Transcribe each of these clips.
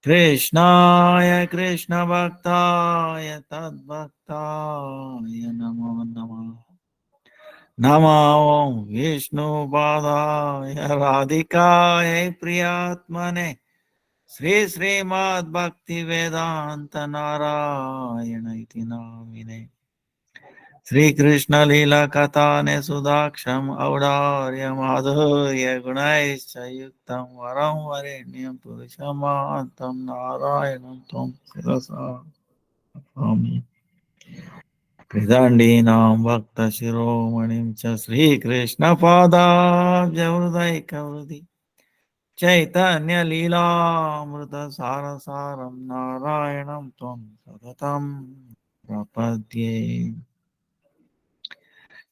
Krishnaya Krishna Bhaktaya Tadbhaktaya Namo Namah. Namo Vishnu Padaya Radhikaya Priyatmane Sri Srimad Bhakti Vedanta Narayana Iti Namine Sri Krishna Lila Katane Sudaksham Audarya Madhurya Gunaischa Yuktam Varam Varenyam Purushamantam Narayanam Tom Sirasa Swami Pridandinam Bhakta Shiromanim Cha Sri Krishna Pada Javudai Kavrdi Chaitanya Lila Amrita Sarasaram Narayanam Tom Sadatam Prapadye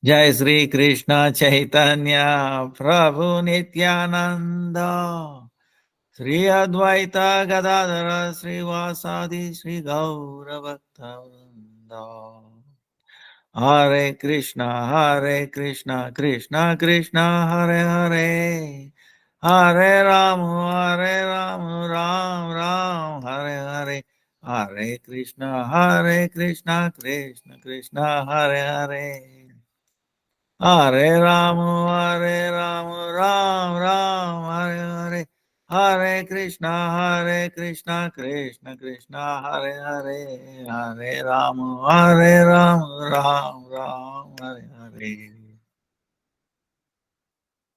Jai Sri Krishna Chaitanya Prabhu Nityananda Sri Advaita Gadadara Sri Vasadi Sri Gaura Bhakta Vrinda Hare Krishna Krishna Krishna Hare Hare Hare Ram Ram Ram Hare Hare Hare Krishna Krishna Krishna Hare Hare Hare Ram, Ram Ram, Hare Hare. Hare Krishna, Krishna Krishna, Hare Hare. Hare Ram, Ram Ram, Hare Hare.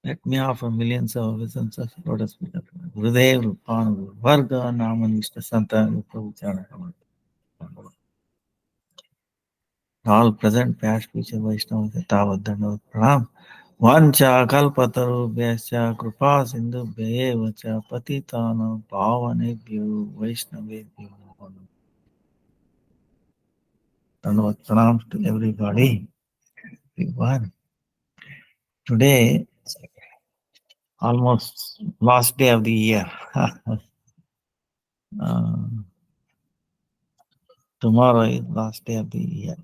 Let me offer millions of obeisance of Lotus feet of Gurudev, Rupan, Varga, Namanishta, Santa, Prabhupada. All present, past, future, Vaishnavas, Tavad, Dandavad, Pranam. Vancha kalpatarubhyascha kripa sindhubhya eva cha patitana pavanebhyo vaishnavebhyo namo namaha. Dandavad pranams to everybody. Everyone. Today, almost last day of the year. Tomorrow is last day of the year.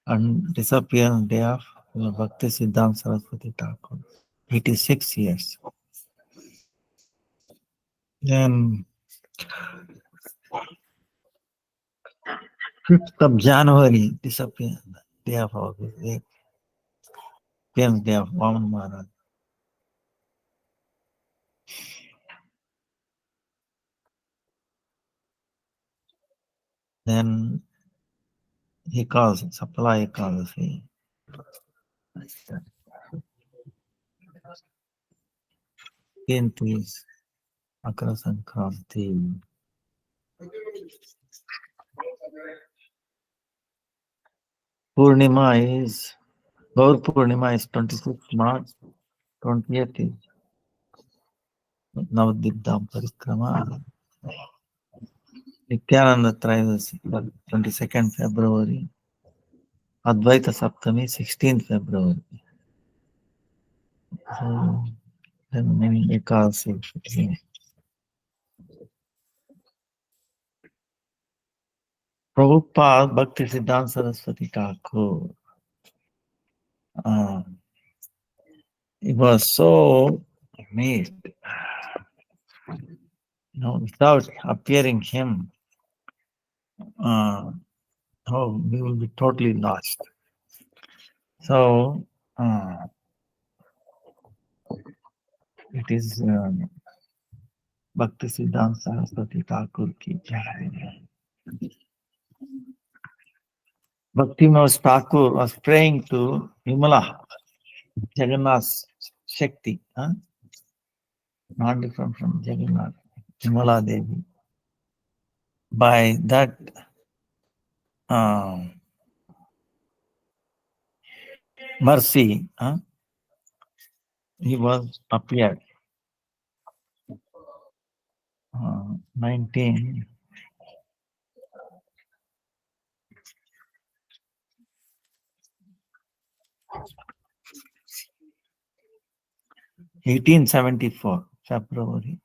And disappearance day of Bhakti Siddhanta Saraswati Thakur. 86 years. Then 5th of January, disappearance day of our day of Vaman Maharaj. Then he calls supply Ekadasi. Into his Makara Sankranti. Purnima is Gaur Purnima is 26th March, 20th is Navadipdam Parikrama. Nityananda Trayodasi, 22nd February. Advaita Saptami, 16th February. So, then many Ekadasi. Prabhupada Bhakti Siddhanta Saraswati Thakur. He was so amazed. Without appearing him, we will be totally lost. So, it is Bhakti Siddhanta Saraswati Thakur ki jai. Bhakti Thakur was praying to Vimala, Jagannath's Shakti, not different from Jagannath, Vimala Devi. By that, mercy, he was appeared. 19. (1874) February.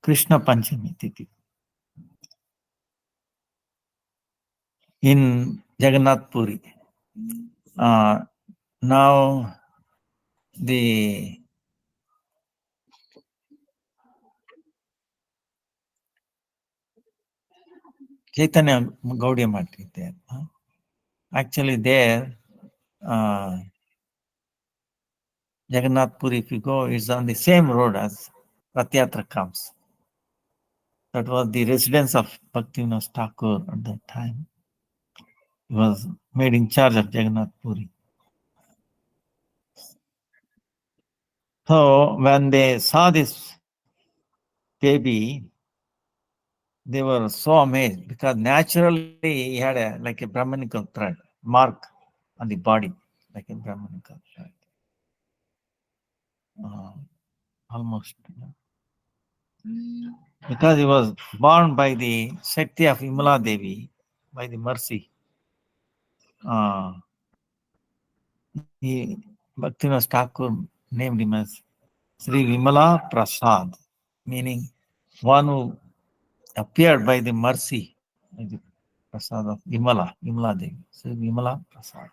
Krishna Panchami Tithi. In Jagannath Puri. Now the Chaitanya Gaudiya Math is there. Actually, there, Jagannath Puri, if you go, it's on the same road as Rath Yatra comes. That was the residence of Bhaktivinoda Thakur at that time. He was made in charge of Jagannath Puri. So when they saw this baby, they were so amazed because naturally he had like a Brahmanical thread mark on the body, like a Brahmanical thread. Almost. Because he was born by the Shakti of Vimala Devi, by the mercy. Bhaktivinoda Thakur named him as Sri Vimala Prasad, meaning one who appeared by the mercy, by the Prasad of Vimala Devi, Sri Vimala Prasad.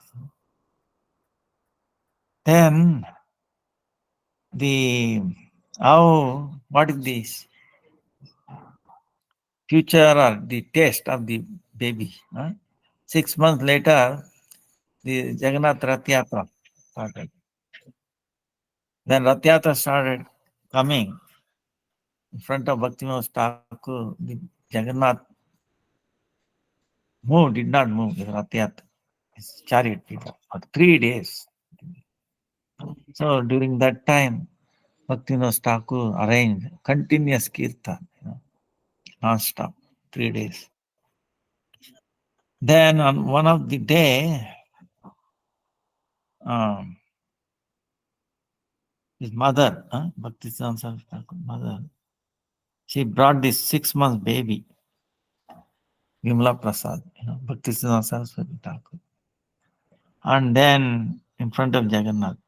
Then what is this future or the taste of the baby? 6 months later, the Jagannath Rath Yatra started. Then Rath Yatra started coming in front of Bhaktivinoda Thakur. The Jagannath did not move, the Rath Yatra. His chariot did for 3 days. So during that time, Bhaktivinoda Thakur arranged continuous kirtan, non-stop, 3 days. Then on one of the day, his mother, Bhaktivinoda Thakur mother, she brought this 6 months baby, Vimala Prasad, Bhaktivinoda Saraswati Thakur. And then in front of Jagannath.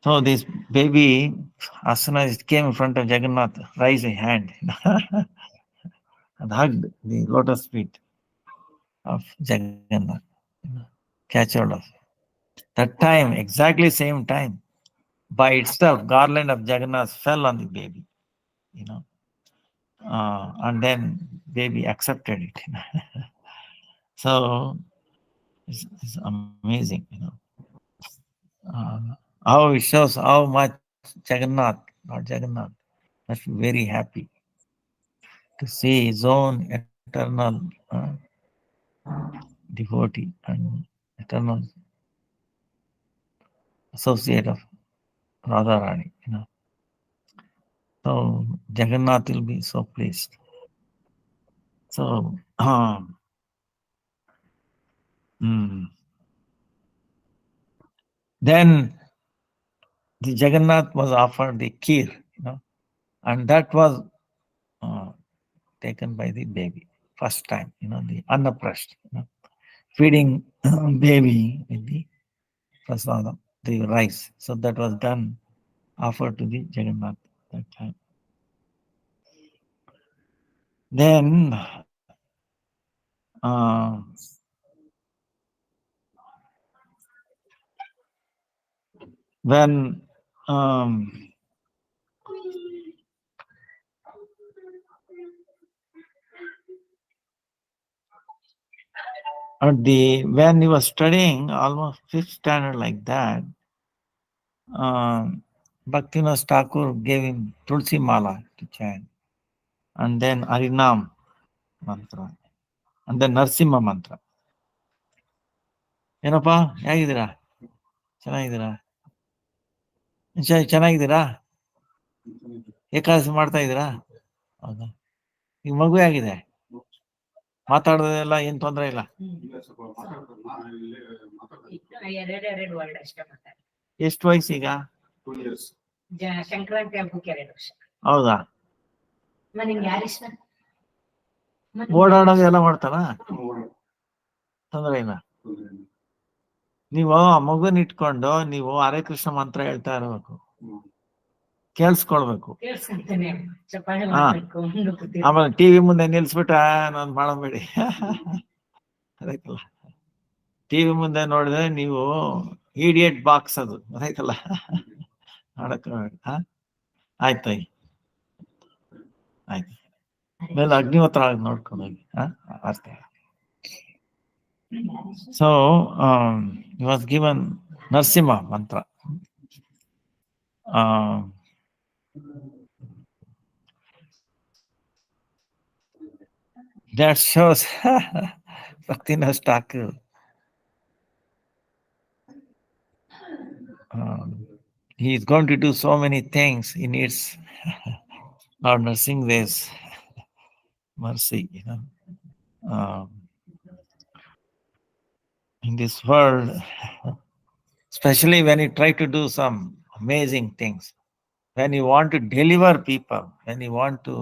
So this baby, as soon as it came in front of Jagannath, raised a hand and hugged the lotus feet of Jagannath, catch hold of. That time, exactly same time, by itself, garland of Jagannath fell on the baby, and then baby accepted it. So it's amazing, how it shows how much Jagannath, Lord Jagannath, must be very happy to see his own eternal devotee and eternal associate of Radharani, So Jagannath will be so pleased. So then the Jagannath was offered the kheer, and that was taken by the baby first time, the annaprasth, feeding baby with the prasadam, the rice. So that was done, offered to the Jagannath that time. Then when when he was studying almost 5th standard like that, Bhaktivinoda Thakur gave him Tulsi Mala to chant, and then Harinam mantra, and then Narsimha mantra. ಏನಪ್ಪ ಹೇಗಿದ್ದೀರಾ? ಚೆನ್ನಾಗಿದ್ದೀರಾ? ಚೆನ್ನಾಗಿದ್ದೀರಾ? ಏಕಾದಶಿ ಮಾಡ್ತಾ ಇದ್ದೀರಾ? ಹೌದಾ? ಈಗ ಮಗು ಆಗಿದೆ, ಮಾತಾಡೋದೆಲ್ಲ ಏನ್ ತೊಂದರೆ ಇಲ್ಲ. ಎಷ್ಟು ವಯಸ್ಸು ಈಗ? ಸಂಕ್ರಾಂತಿ ಹಬ್ಬಕ್ಕೆ 2 ವರ್ಷ. ಹೌದಾ? ಓಡಾಡೋದು ಎಲ್ಲ ಮಾಡ್ತಾರ? ತೊಂದರೆ ಇಲ್ಲ. ನೀವು ಆ ಮಗುನ ಇಟ್ಕೊಂಡು ನೀವು ಹರೇ ಕೃಷ್ಣ ಮಂತ್ರ ಹೇಳ್ತಾ ಇರಬೇಕು, ಕೇಳಿಸ್ಕೊಳ್ಬೇಕು. ಆಮೇಲೆ ಟಿವಿ ಮುಂದೆ ನಿಲ್ಸ್ಬಿಟ್ಟ ನಾನು ಮಾಡಬೇಡಿ. ಅದಕ್ಕಲ್ಲ, ಟಿವಿ ಮುಂದೆ ನೋಡಿದ್ರೆ ನೀವು ಇಡಿಯಟ್ ಬಾಕ್ಸ್ ಅದು, ಅದಕ್ಕಲ್ಲ ಮಾಡಕ್. ಆಯ್ತು ಆಯ್ತು. ಮೇಲೆ ಅಗ್ನಿಹೋತ್ರ ನೋಡ್ಕೊಂಡು ಹೋಗಿ ಅರ್ಥ. So he was given Narsimha mantra. That shows Bhaktivinoda Thakur. He is going to do so many things. He needs Lord Nrsimha's mercy, in this world, especially when you try to do some amazing things, when you want to deliver people, when you want to,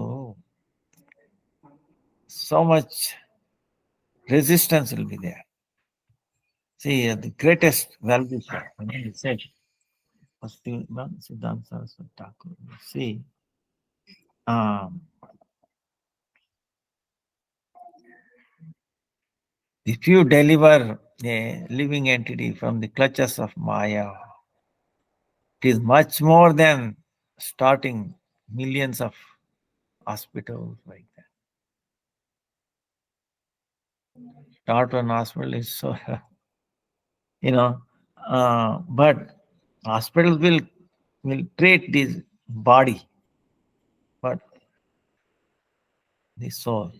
so much resistance will be there. See, the greatest well-wisher, he said, Siddhanta Saraswati Thakur, see, if you deliver a living entity from the clutches of Maya, it is much more than starting millions of hospitals like that. Start one hospital is so, but hospitals will treat this body, but the soul,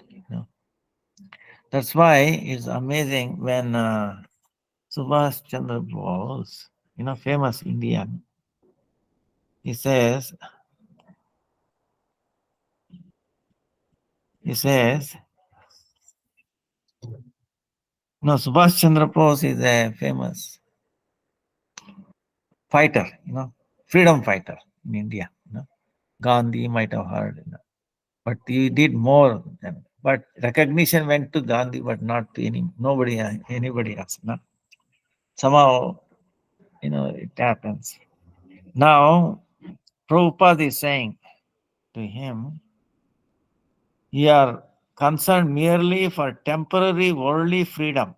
That's why it's amazing when Subhash Chandra Bose, famous Indian, he says, no, Subhash Chandra Bose is a famous fighter, freedom fighter in India. Gandhi might have heard, but he did more than. But recognition went to Gandhi, but not to anybody else. Somehow, it happens. Now, Prabhupada is saying to him, you are concerned merely for temporary worldly freedom.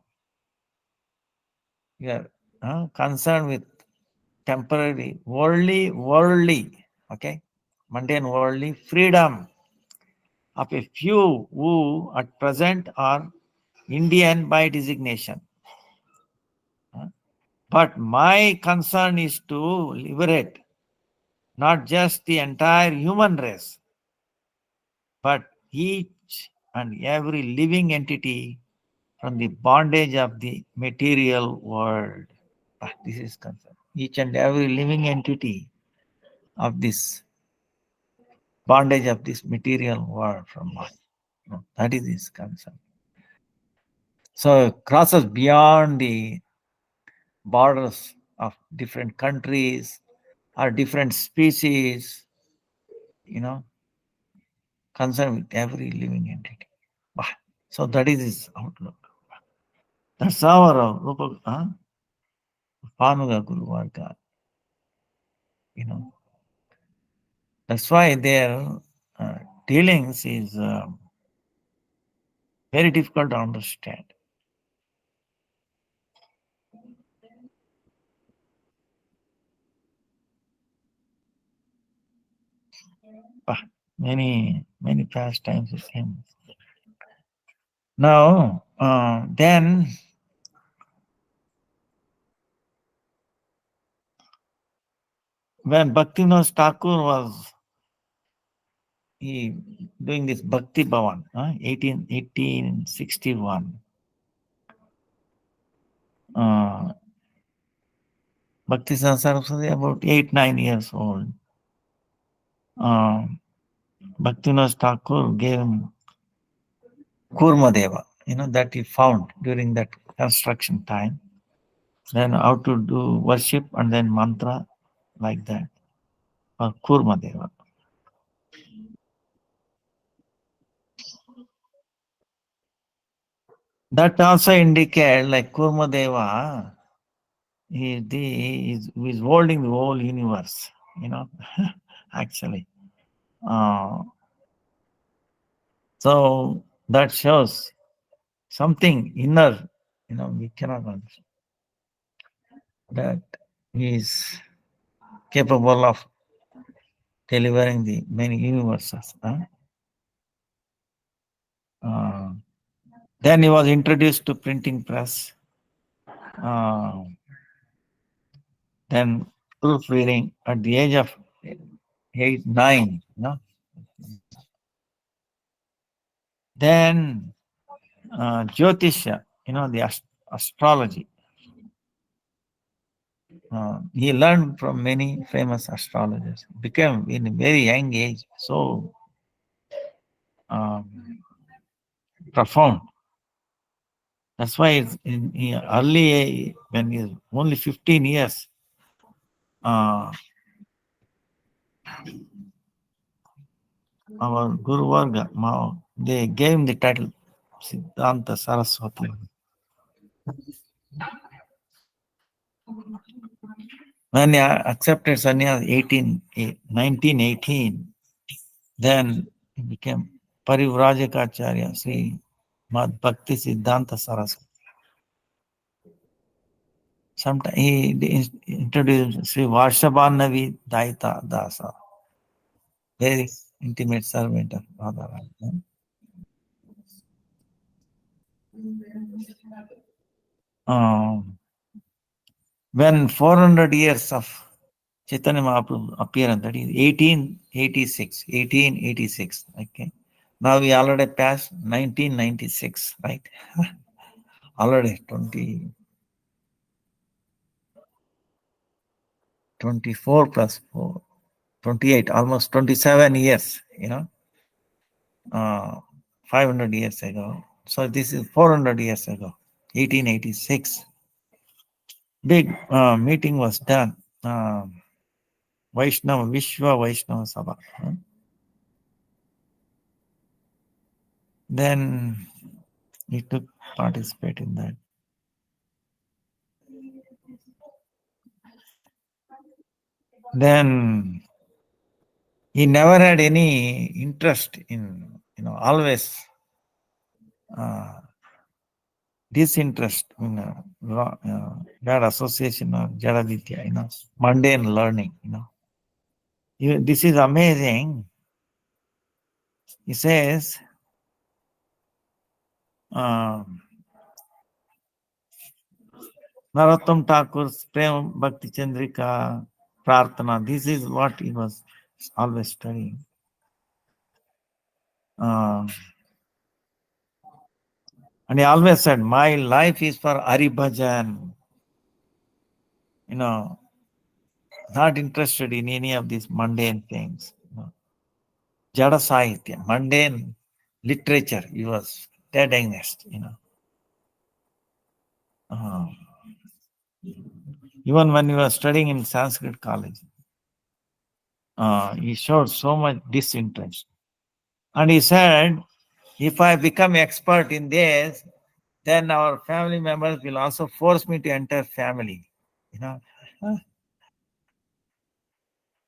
You are concerned with temporary worldly, okay, mundane worldly freedom of a few who at present are Indian by designation. But my concern is to liberate not just the entire human race, but each and every living entity from the bondage of the material world. This is concern. Each and every living entity of this bondage of this material world from us. That is his concern. So it crosses beyond the borders of different countries or different species, concerned with every living entity. So that is his outlook. That's our Panuga Guru Varga. That's why their dealings is very difficult to understand. Many pastimes with him. Now, then, when Bhaktivinoda Thakur was doing this Bhakti Bhavan, 1861, Bhakti Saraswati about 8-9 years old. Bhaktivinoda Thakur gave him Kurmadeva, that he found during that construction time. Then how to do worship and then mantra like that. Kurmadeva. That also indicate like Kurmadeva is holding the whole universe, actually. So that shows something inner, we cannot understand. That he is capable of delivering the many universes. Then he was introduced to printing press. Then proofreading at the age of 8, 9. Then Jyotisha, the astrology. He learned from many famous astrologers. Became in a very young age so profound. That's why it's in early, when he's only 15 years, our Guru Varga, they gave him the title Siddhanta Saraswati. When he accepted sannyas 1918, then he became Parivrajaka Sri Mad Bhakti Siddhanta Saraswati. Sometimes he introduced Sri Varshabhanavi Daita Dasa, very intimate servant of Radharani. When 400 years of Chaitanya Mahaprabhu appearance, that is 1886, okay. Now we already passed 1996, right? Already 24 plus 4, 28, almost 27 years, 500 years ago. So this is 400 years ago, 1886. Big meeting was done. Vaishnava, Vishwa Vaishnava Sabha. Then he took participate in that. Then he never had any interest in, always disinterest in bad association of Jadaditya, mundane learning, This is amazing. He says, Narottam Thakur's Prem Bhakti Chandrika Prarthana, this is what he was always studying. And he always said, my life is for Hari Bhajan. Not interested in any of these mundane things. Jada Sahitya, mundane literature, he was dead against, Even when he was studying in Sanskrit college, he showed so much disinterest. And he said, if I become expert in this, then our family members will also force me to enter family.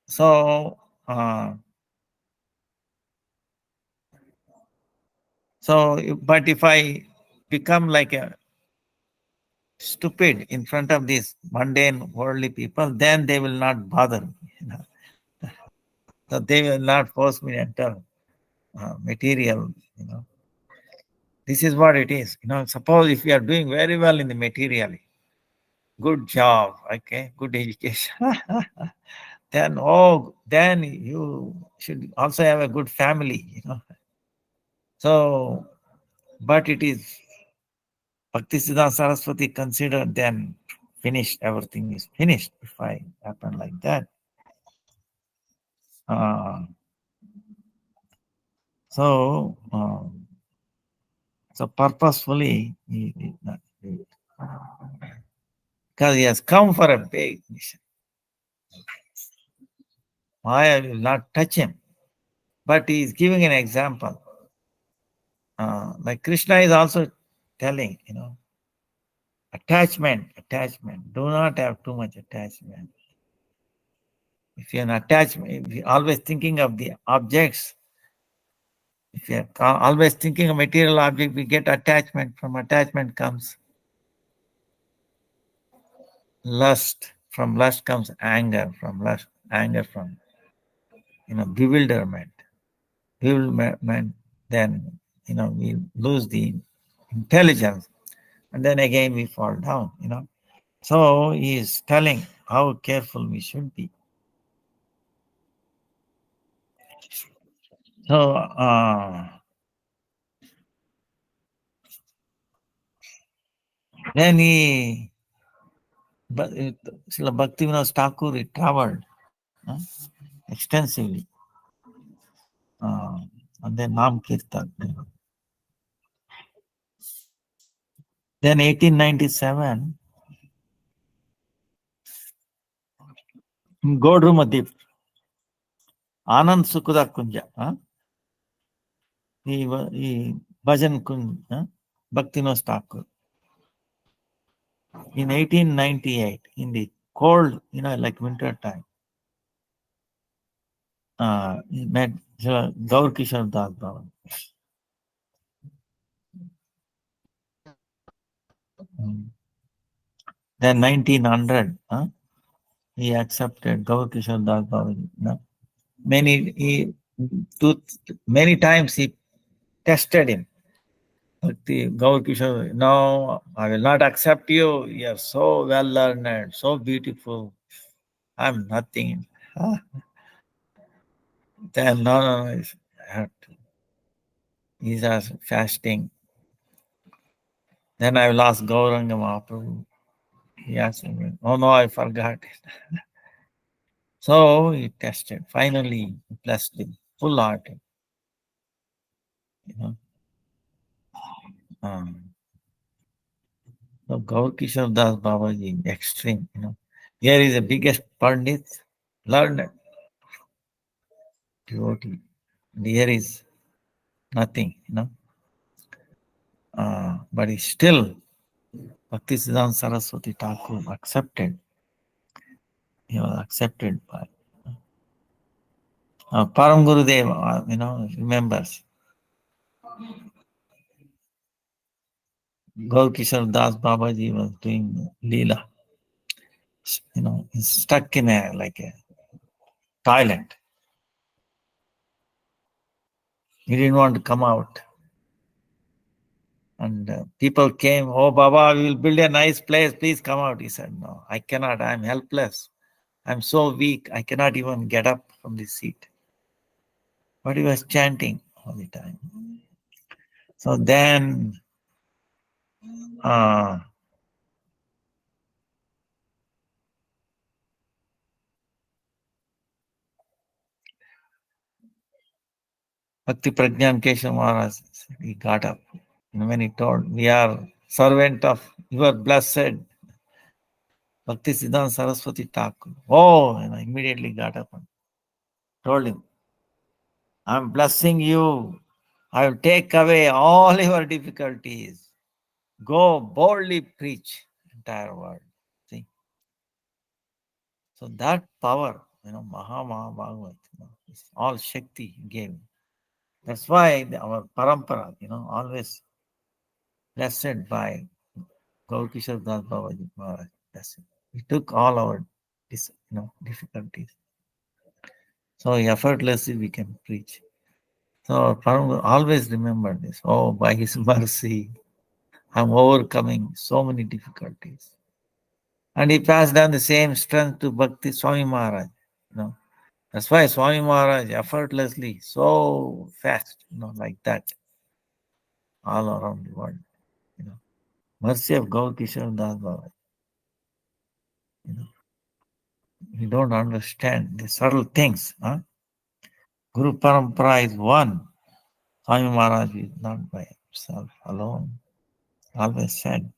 So, but if I become like a stupid in front of these mundane worldly people, then they will not bother me. So they will not force me to enter material. This is what it is. Suppose if you are doing very well in the material, good job, okay, good education, then you should also have a good family. So, but it is Bhaktisiddhanta Saraswati considered then finished, everything is finished if I happen like that. So purposefully, he did not do it. Because he has come for a big mission. Maya will not touch him. But he is giving an example. Like Krishna is also telling, attachment. Do not have too much attachment. If you're if you're always thinking of the objects, if you're always thinking of material object, we get attachment. From attachment comes lust. From lust comes anger. From lust, anger from, bewilderment. Bewilderment then we lose the intelligence, and then again we fall down. So he is telling how careful we should be. So then Srila Bhaktivinoda Thakur, he traveled extensively, and then Nam Kirtan. Then 1897, in Godrumadip, Anand Sukhuda Kunja, he Bhajan Kunja, Bhaktivinoda Thakur. In 1898, in the cold, like winter time, he met Gaur Kishore Das Baba. Then 1900, he accepted Gaur Kishore Das Baba. Many times he tested him. But the Gaur Kishore, no, I will not accept you. You are so well learned, so beautiful. I'm nothing. Then no, I have to. He's fasting. Then I will ask Gauranga Mahaprabhu. He asked me, oh no, I forgot it. So he tested. Finally, he blessed him, full hearted. So Gaur Kishore Das Babaji, extreme. Here is the biggest Pandit, learned devotee. And here is nothing. But he still, Bhaktisiddhanta Saraswati Thakur accepted. He was accepted by Param Gurudev, remembers. Gaur Kishore Das Babaji was doing Leela. He's stuck in a toilet. He didn't want to come out. And people came, oh Baba, we will build a nice place, please come out. He said, no, I cannot, I'm helpless. I'm so weak, I cannot even get up from the seat. But he was chanting all the time. So then Bhakti Prajnan Keshav Maharaj, he got up. When he told, we are servant of your blessed Bhakti Siddhanta Saraswati Thakur. Oh, immediately got up and told him, I'm blessing you. I will take away all your difficulties. Go boldly preach entire world. See? So that power, Maha Bhagavat, all Shakti gave. That's why our parampara, always blessed by Gaur Kishore Das Babaji Maharaj. That's it. He took all our difficulties. So effortlessly we can preach. So always remember this. Oh, by His mercy, I'm overcoming so many difficulties. And he passed down the same strength to Bhakti Swami Maharaj. That's why Swami Maharaj effortlessly, so fast, like that, all around the world. Mercy of Gaur Kishore Das Baba. You don't understand the subtle things. Guru Parampara is one. Swami Maharaj is not by himself alone. Always said.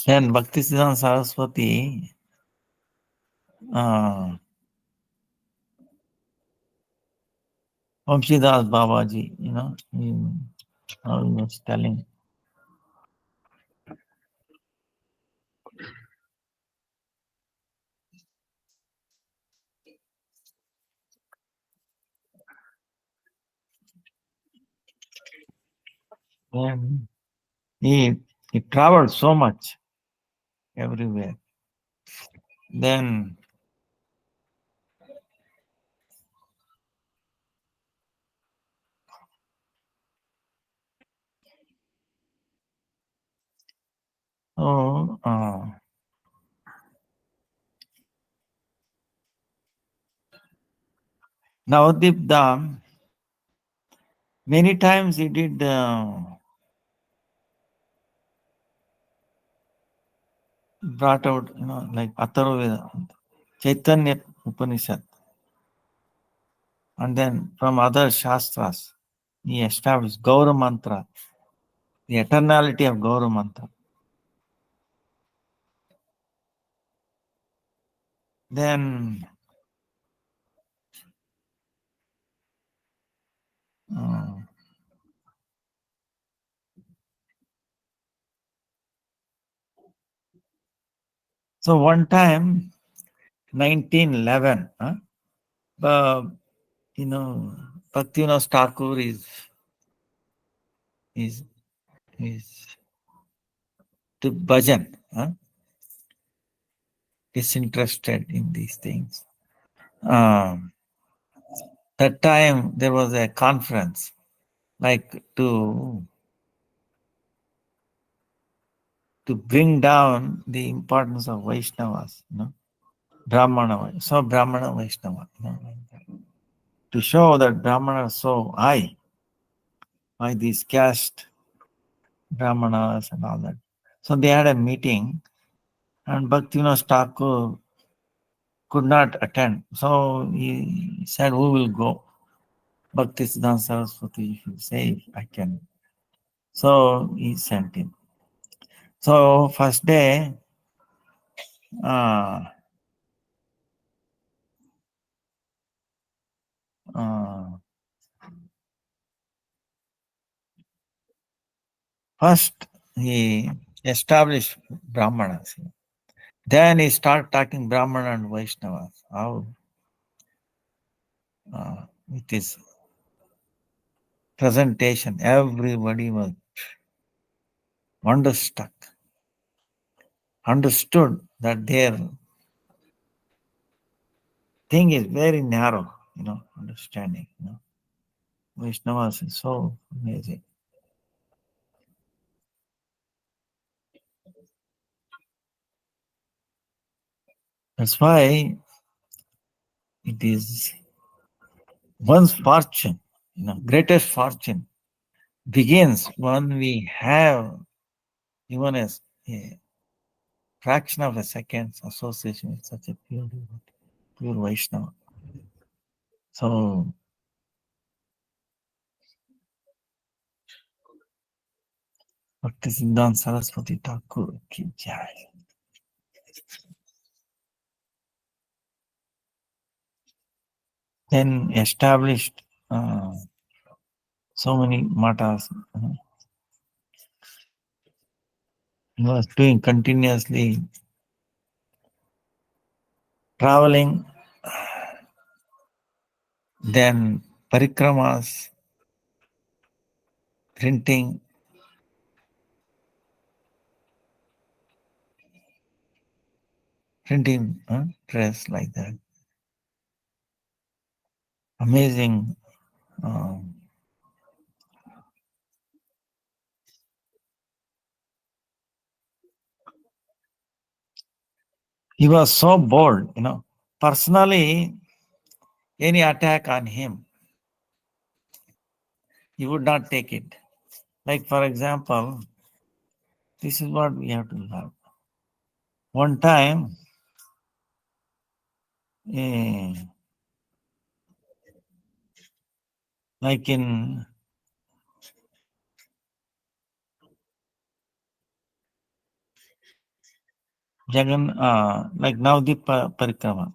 Then Bhaktisiddhanta Saraswati, Vamshidas Babaji, he was telling. He traveled so much everywhere. Then So, Navadip Dham, many times he did brought out, like Atharvaveda, Chaitanya Upanishad, and then from other Shastras, he established Gaura Mantra, the eternality of Gaura Mantra. Then, so one time, 1911, Bhaktivinoda Thakur is to bhajan, disinterested in these things. That time there was a conference, like to bring down the importance of Vaishnavas, Brahmana, so Brahmana Vaishnava, to show that Brahmana is so high by these caste Brahmanas and all that. So they had a meeting, and Bhaktivinoda Thakur could not attend. So he said, "Who will go?" Bhaktisiddhanta Saraswati, if you say, "I can." So he sent him. So first day, uh, first he established Brahmanas. Then he started talking Brahmana and Vaishnavas. How with his presentation, everybody was wonderstruck, understood that their thing is very narrow, understanding. Vaishnavas is so amazing. That's why it is one's fortune, greatest fortune begins when we have even a fraction of a second's association with such a pure Vaishnava. So, Bhaktisiddhanta Saraswati Thakur ki jai. Then established so many matas. He was doing continuously traveling, then parikramas, printing, press like that. Amazing. He was so bold, Personally, any attack on him, he would not take it. Like, for example, this is what we have to learn. One time, like in Jagan, like Navadip Parikrama,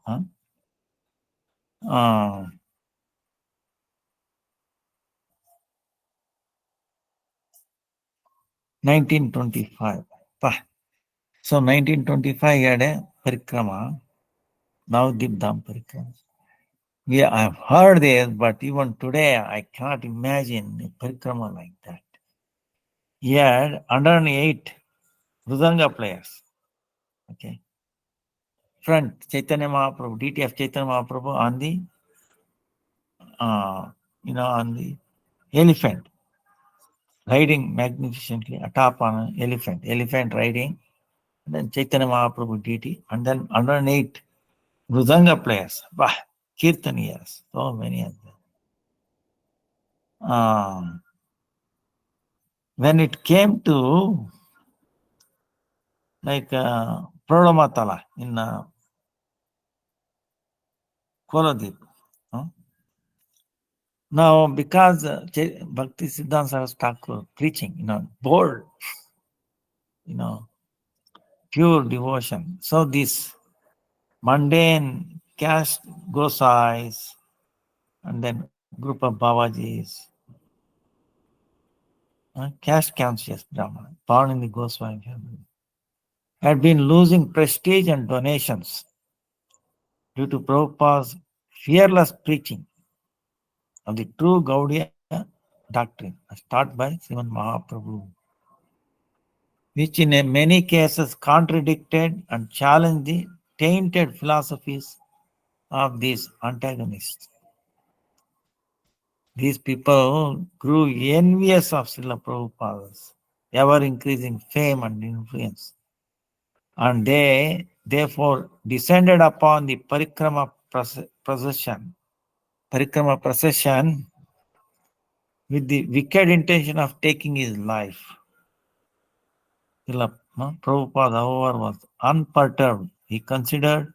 1925. So 1925 he had a Parikrama, Navadip Dham Parikrama. I have heard this, but even today I cannot imagine a Parikrama like that. He had 108 Mridanga players. Okay. Front, Chaitanya Mahaprabhu, DTF Chaitanya Mahaprabhu on the, on the elephant, riding magnificently atop on an elephant riding and then Chaitanya Mahaprabhu deity, and then 108 Mridanga players, bah, Kirtaniyas, so many of them. When it came to like Prolamatala in Koladip, now because Bhakti Siddhanta Saraswati Thakur preaching, bold, pure devotion. So this mundane caste Gosais and then group of Babajis, caste conscious Brahmana, born in the Goswami family, had been losing prestige and donations due to Prabhupada's fearless preaching of the true Gaudiya doctrine, as taught by Sriman Mahaprabhu, which in many cases contradicted and challenged the tainted philosophies of these antagonists. These people grew envious of Srila Prabhupada's ever increasing fame and influence, and they therefore descended upon the Parikrama procession with the wicked intention of taking his life. Srila Prabhupada, however, was unperturbed. He considered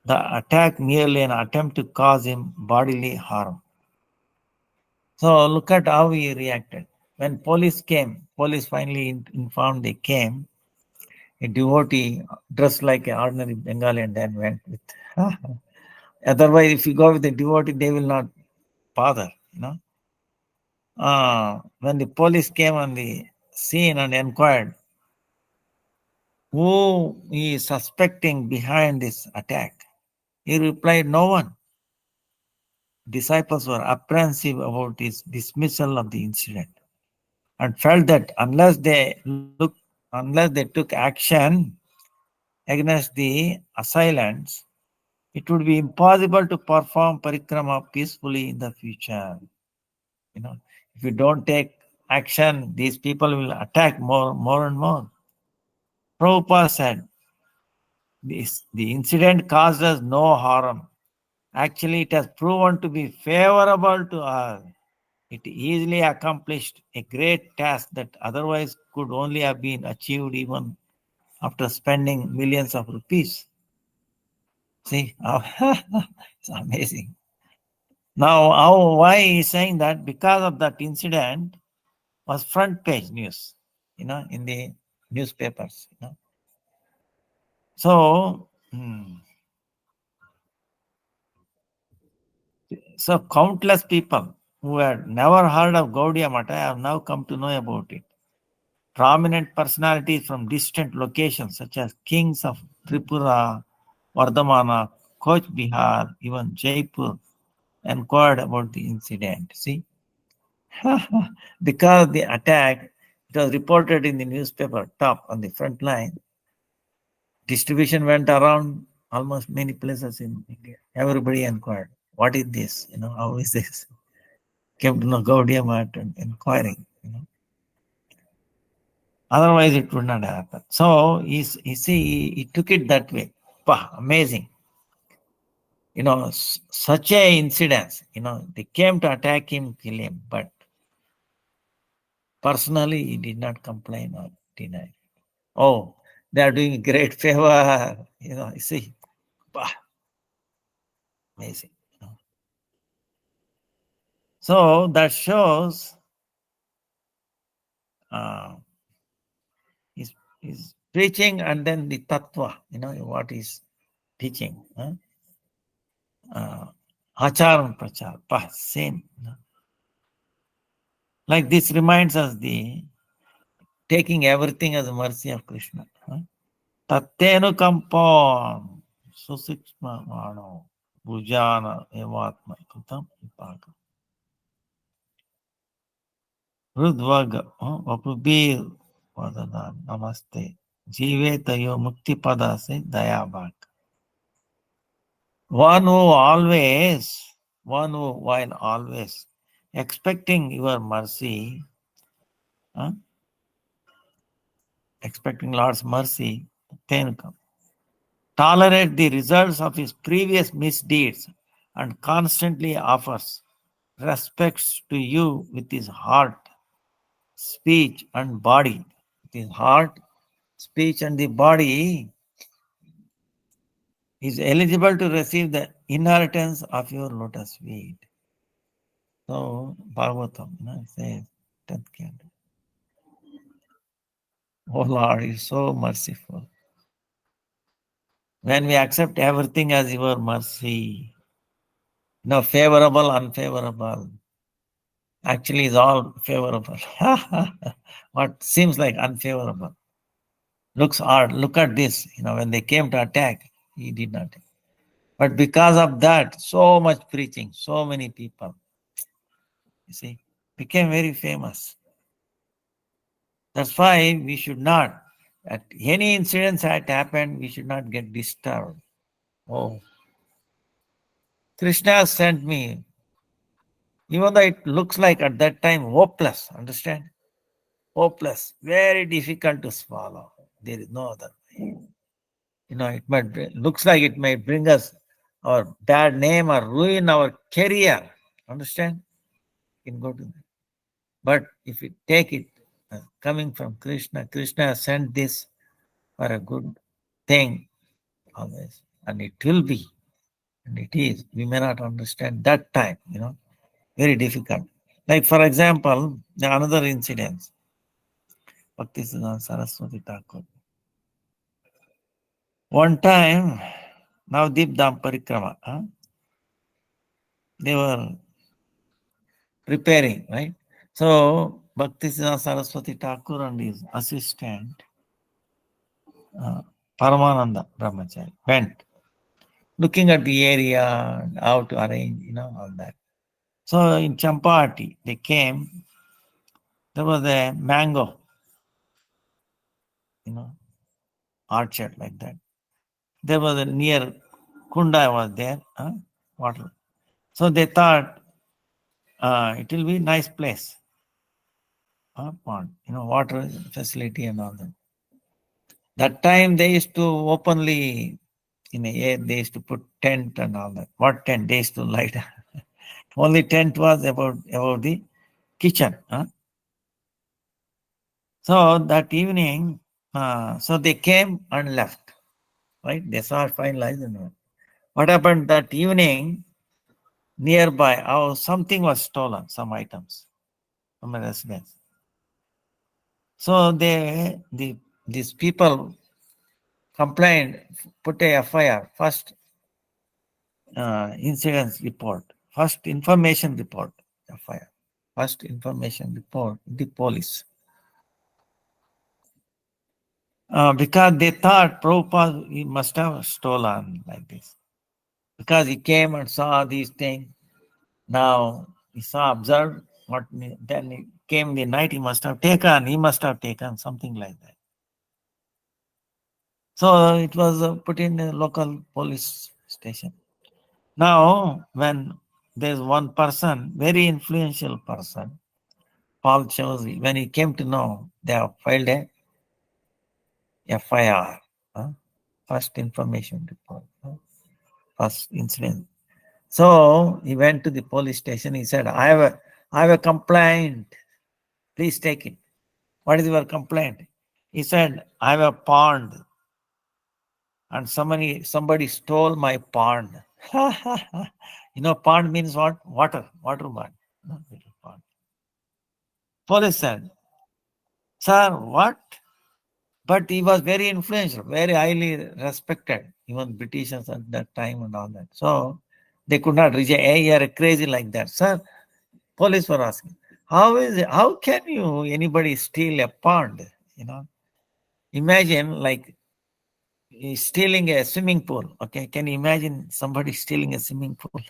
the attack merely an attempt to cause him bodily harm. So look at how he reacted. When police finally informed they came, a devotee dressed like an ordinary Bengali and then went with. Otherwise, if you go with a devotee, they will not bother, When the police came on the scene and inquired who he is suspecting behind this attack, he replied, no one. Disciples were apprehensive about his dismissal of the incident and felt that unless they took action against the assailants, it would be impossible to perform parikrama peacefully in the future. If you don't take action, these people will attack more and more. Prabhupada said, the incident caused us no harm. Actually, it has proven to be favorable to us. It easily accomplished a great task that otherwise could only have been achieved even after spending millions of rupees. See, it's amazing. Now, why he's saying that? Because of that incident was front page news, in the newspapers. So, so countless people who had never heard of Gaudiya Mata have now come to know about it. Prominent personalities from distant locations such as kings of Tripura, Vardhamana, Koch Bihar, even Jaipur, inquired about the incident. See? Because the attack, it was reported in the newspaper, top on the front line. Distribution went around almost many places in India. Everybody inquired, what is this? How is this? Came to know Gaudiya Math and inquiring. Otherwise, it would not happen. So, he took it that way. Amazing. Such a incident, they came to attack him, kill him, but personally, he did not complain or deny. Oh, they are doing a great favor. You see, amazing. So that shows his preaching and then the tattva, what he's teaching. Acharan prachar, same. Like this reminds us the taking everything as a mercy of Krishna. Tattenu kampam susukshma mano bhujana evatma kutam ipaka. Rudvaga vapubir vadana namaste jive tayo mukti pada se daya bhak. One who while always expecting your mercy, expecting Lord's mercy, then come. Tolerate the results of his previous misdeeds and constantly offers respects to you with his heart, speech, and body. With his heart, speech, and the body is eligible to receive the inheritance of your lotus feet. So, Bhagavatam, it says, 10th canto. Oh Lord, you are so merciful. When we accept everything as your mercy, favorable, unfavorable, actually is all favorable. What seems like unfavorable looks hard. Look at this. When they came to attack, he did not. But because of that, so much preaching, so many people, became very famous. That's why we should not, at any incidents that happened, we should not get disturbed. Oh, Krishna sent me, even though it looks like at that time hopeless, understand? Hopeless, very difficult to swallow. There is no other way. Looks like it may bring us our bad name or ruin our career. Understand? You can go to that. But if you take it coming from Krishna, Krishna sent this for a good thing always. And it will be. And it is. We may not understand that time, very difficult. Like, for example, another incident. Bhaktisiddhanta Saraswati Thakur. One time, Navdeep Dham Parikrama, they were preparing, right? So, Bhaktisiddhanta Saraswati Thakur and his assistant, Paramananda Brahmachari, went looking at the area and how to arrange, all that. So, in Champati, they came, there was a mango, orchard like that. There was a near Kunda was there, water. So they thought it will be a nice place, pond, water facility and all that. That time they used to openly, they used to put tent and all that. What tent? They used to light. Only tent was about the kitchen. So that evening, so they came and left. Right? They saw finalized. What happened that evening? Nearby, something was stolen, some items from a residence. So these people complained, put a FIR, first incident report, first information report, FIR, first information report, the police. Because they thought Prabhupada, he must have stolen like this. Because he came and saw these things. Now he saw, observed, then he came in the night, he must have taken something like that. So it was put in a local police station. Now, when there's one person, very influential person, Paul Chowdhury, when he came to know, they have filed a FIR, first information report, first incident. So he went to the police station. He said, I have a complaint. Please take it. What is your complaint? He said, I have a pond and somebody stole my pond. Pond means what? Water pond. Pond. Police said, sir, what? But he was very influential, very highly respected, even Britishers at that time and all that. So they could not reject, hey, you're crazy like that. Sir, police were asking, how can anybody steal a pond? Imagine like stealing a swimming pool. Okay, can you imagine somebody stealing a swimming pool?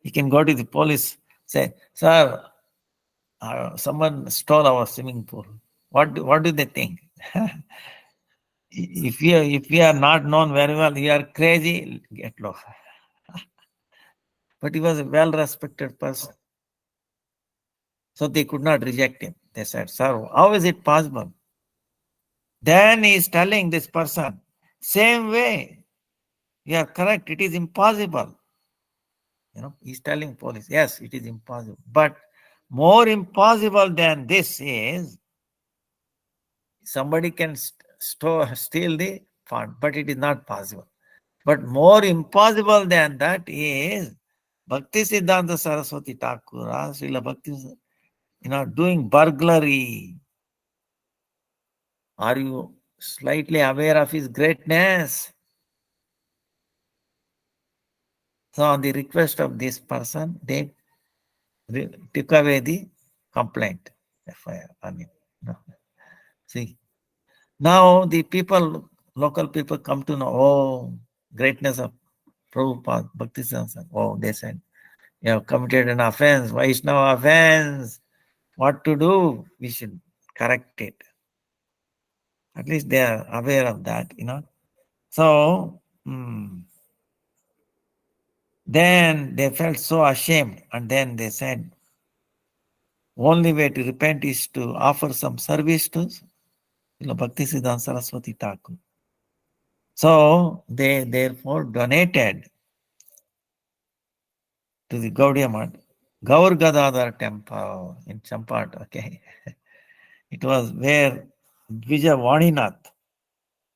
You can go to the police, say, sir, someone stole our swimming pool. What do they think? If we are not known very well, you are crazy, get lost. But he was a well-respected person. So they could not reject him. They said, sir, how is it possible? Then he is telling this person, same way, you are correct, it is impossible. He's telling police, yes, it is impossible. But more impossible than this is, somebody can steal the fund, but it is not possible. But more impossible than that is Bhakti Siddhanta Saraswati Thakur, Srila Bhakti, doing burglary. Are you slightly aware of his greatness? So on the request of this person, they took away the complaint, FIR on him. See, now the people, local people come to know, oh, greatness of Prabhupada, Bhaktisiddhanta. Oh, they said, you have committed an offense, Vaishnava offense. What to do? We should correct it. At least they are aware of that, So, then they felt so ashamed, and then they said, only way to repent is to offer some service to Bhaktisiddhanta Saraswati Thakur. So they therefore donated to the Gaudiya Math, Gaur Gadadhar temple in Champat. Okay, it was where Dvija Vaninath.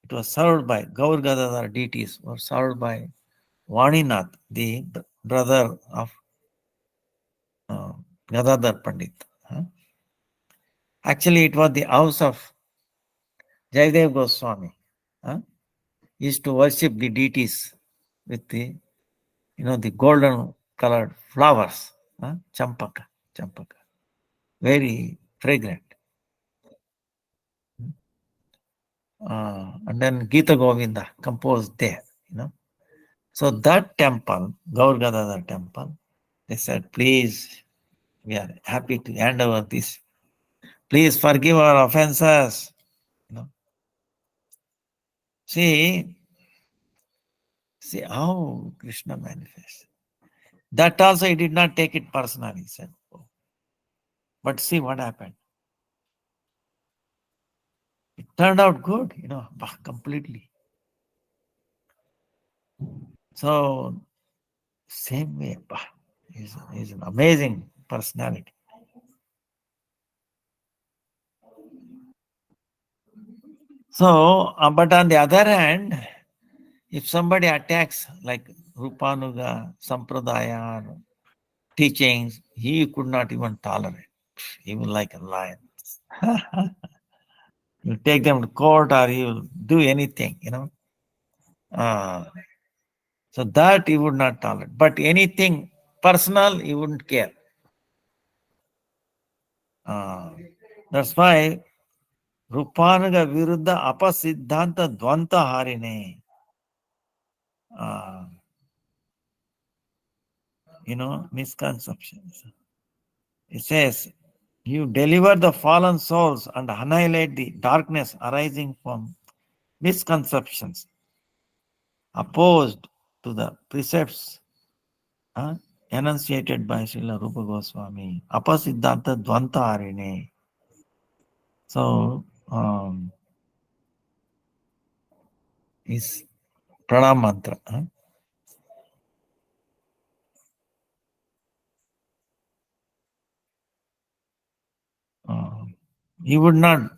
It was served by Gaur Gadadhar deities were served by Vaninath, the brother of Gadadhar Pandit. Actually, it was the house of Jaydev Goswami. He used to worship the deities with the, the golden colored flowers, champaka, very fragrant. And then Gita Govinda composed there, So that temple, Gaur Gadadhar temple, they said, please, we are happy to hand over this. Please forgive our offenses. See how Krishna manifests. That also he did not take it personally, he said. But see what happened. It turned out good, completely. So, same way, he's an amazing personality. So, but on the other hand, if somebody attacks like Rupanuga, Sampradaya, or teachings, he could not even tolerate. He was like a lion. You take them to court or he will do anything, So that he would not tolerate. But anything personal, he wouldn't care. That's why Rupanuga Viruddha Apasiddhanta Dvanta Harine. Misconceptions. It says, you deliver the fallen souls and annihilate the darkness arising from misconceptions opposed to the precepts enunciated by Srila Rupa Goswami. Apasiddhanta Dvanta Harine. So, is pranam mantra. He would not,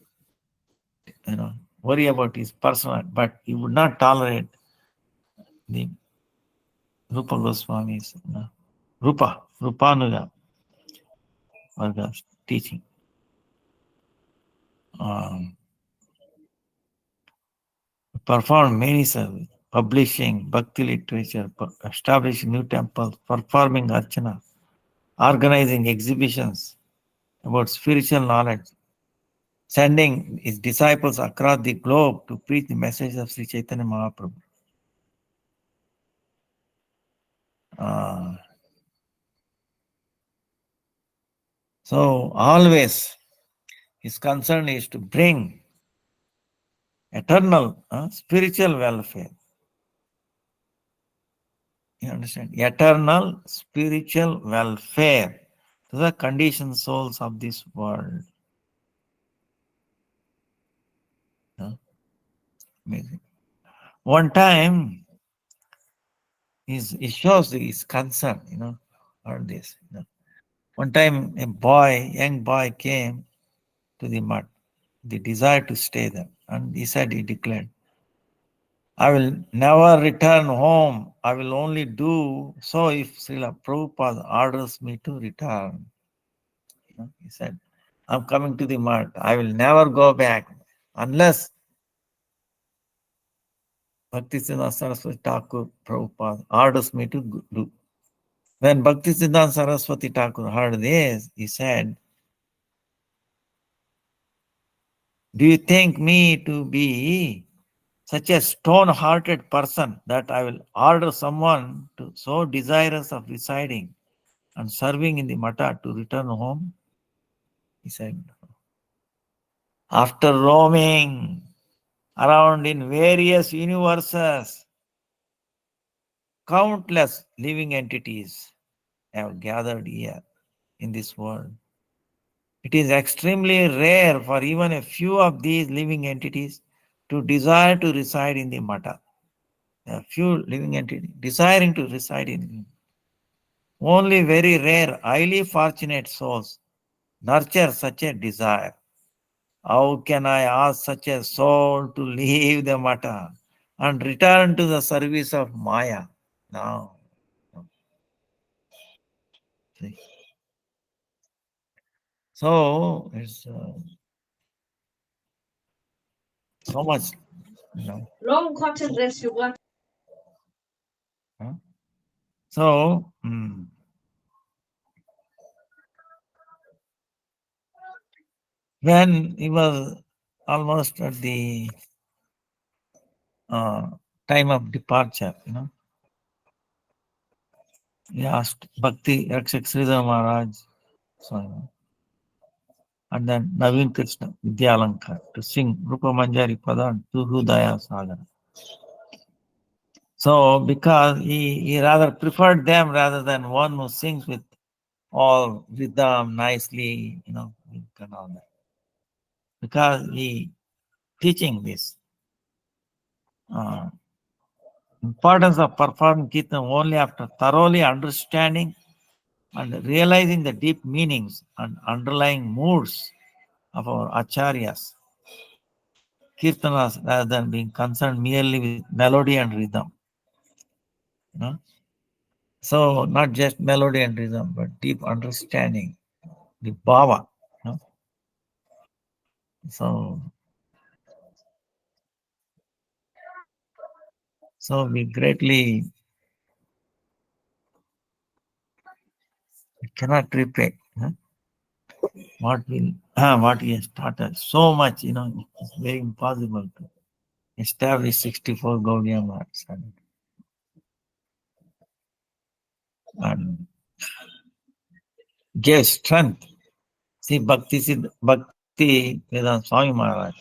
worry about his personal, but he would not tolerate the Rupa Goswami's Rupanuga Varga's teaching. Performed many services, publishing bhakti literature, establishing new temples, performing archana, organizing exhibitions about spiritual knowledge, sending his disciples across the globe to preach the message of Sri Chaitanya Mahaprabhu. So always his concern is to bring eternal spiritual welfare. You understand? Eternal spiritual welfare to the conditioned souls of this world. Amazing. One time, it shows his concern, on this. One time, young boy came to the mud, the desire to stay there. And he declared, I will never return home. I will only do so if Srila Prabhupada orders me to return. He said, I'm coming to the mud. I will never go back unless Bhaktisiddhanta Saraswati Thakur Prabhupada orders me to do. When Bhaktisiddhanta Saraswati Thakur heard this, he said, do you think me to be such a stone-hearted person that I will order someone to so desirous of residing and serving in the mata to return home? He said, after roaming around in various universes, countless living entities have gathered here in this world. It is extremely rare for even a few of these living entities to desire to reside in the mata. A few living entities desiring to reside in. Only very rare, highly fortunate souls nurture such a desire. How can I ask such a soul to leave the mata and return to the service of Maya? No. See? So it's so much, Long cotton dress you got. Huh? So when he was almost at the time of departure, he asked Bhakti Rakshak Sridhar Maharaj, and then Naveen Krishna Vidyalankar to sing Rupa Manjari Padan Tuhu Daya Sagara. So because he rather preferred them rather than one who sings with all rhythm nicely, and all that. Because he teaching this importance of performing kirtan only after thoroughly understanding and realizing the deep meanings and underlying moods of our acharyas, kirtanas, rather than being concerned merely with melody and rhythm. So not just melody and rhythm, but deep understanding, the bhava. So we greatly cannot repay what he has taught us. So much, it's very impossible to establish 64 Gaudiya marks and gave strength. See, Bhakti Vedanta Swami Maharaj,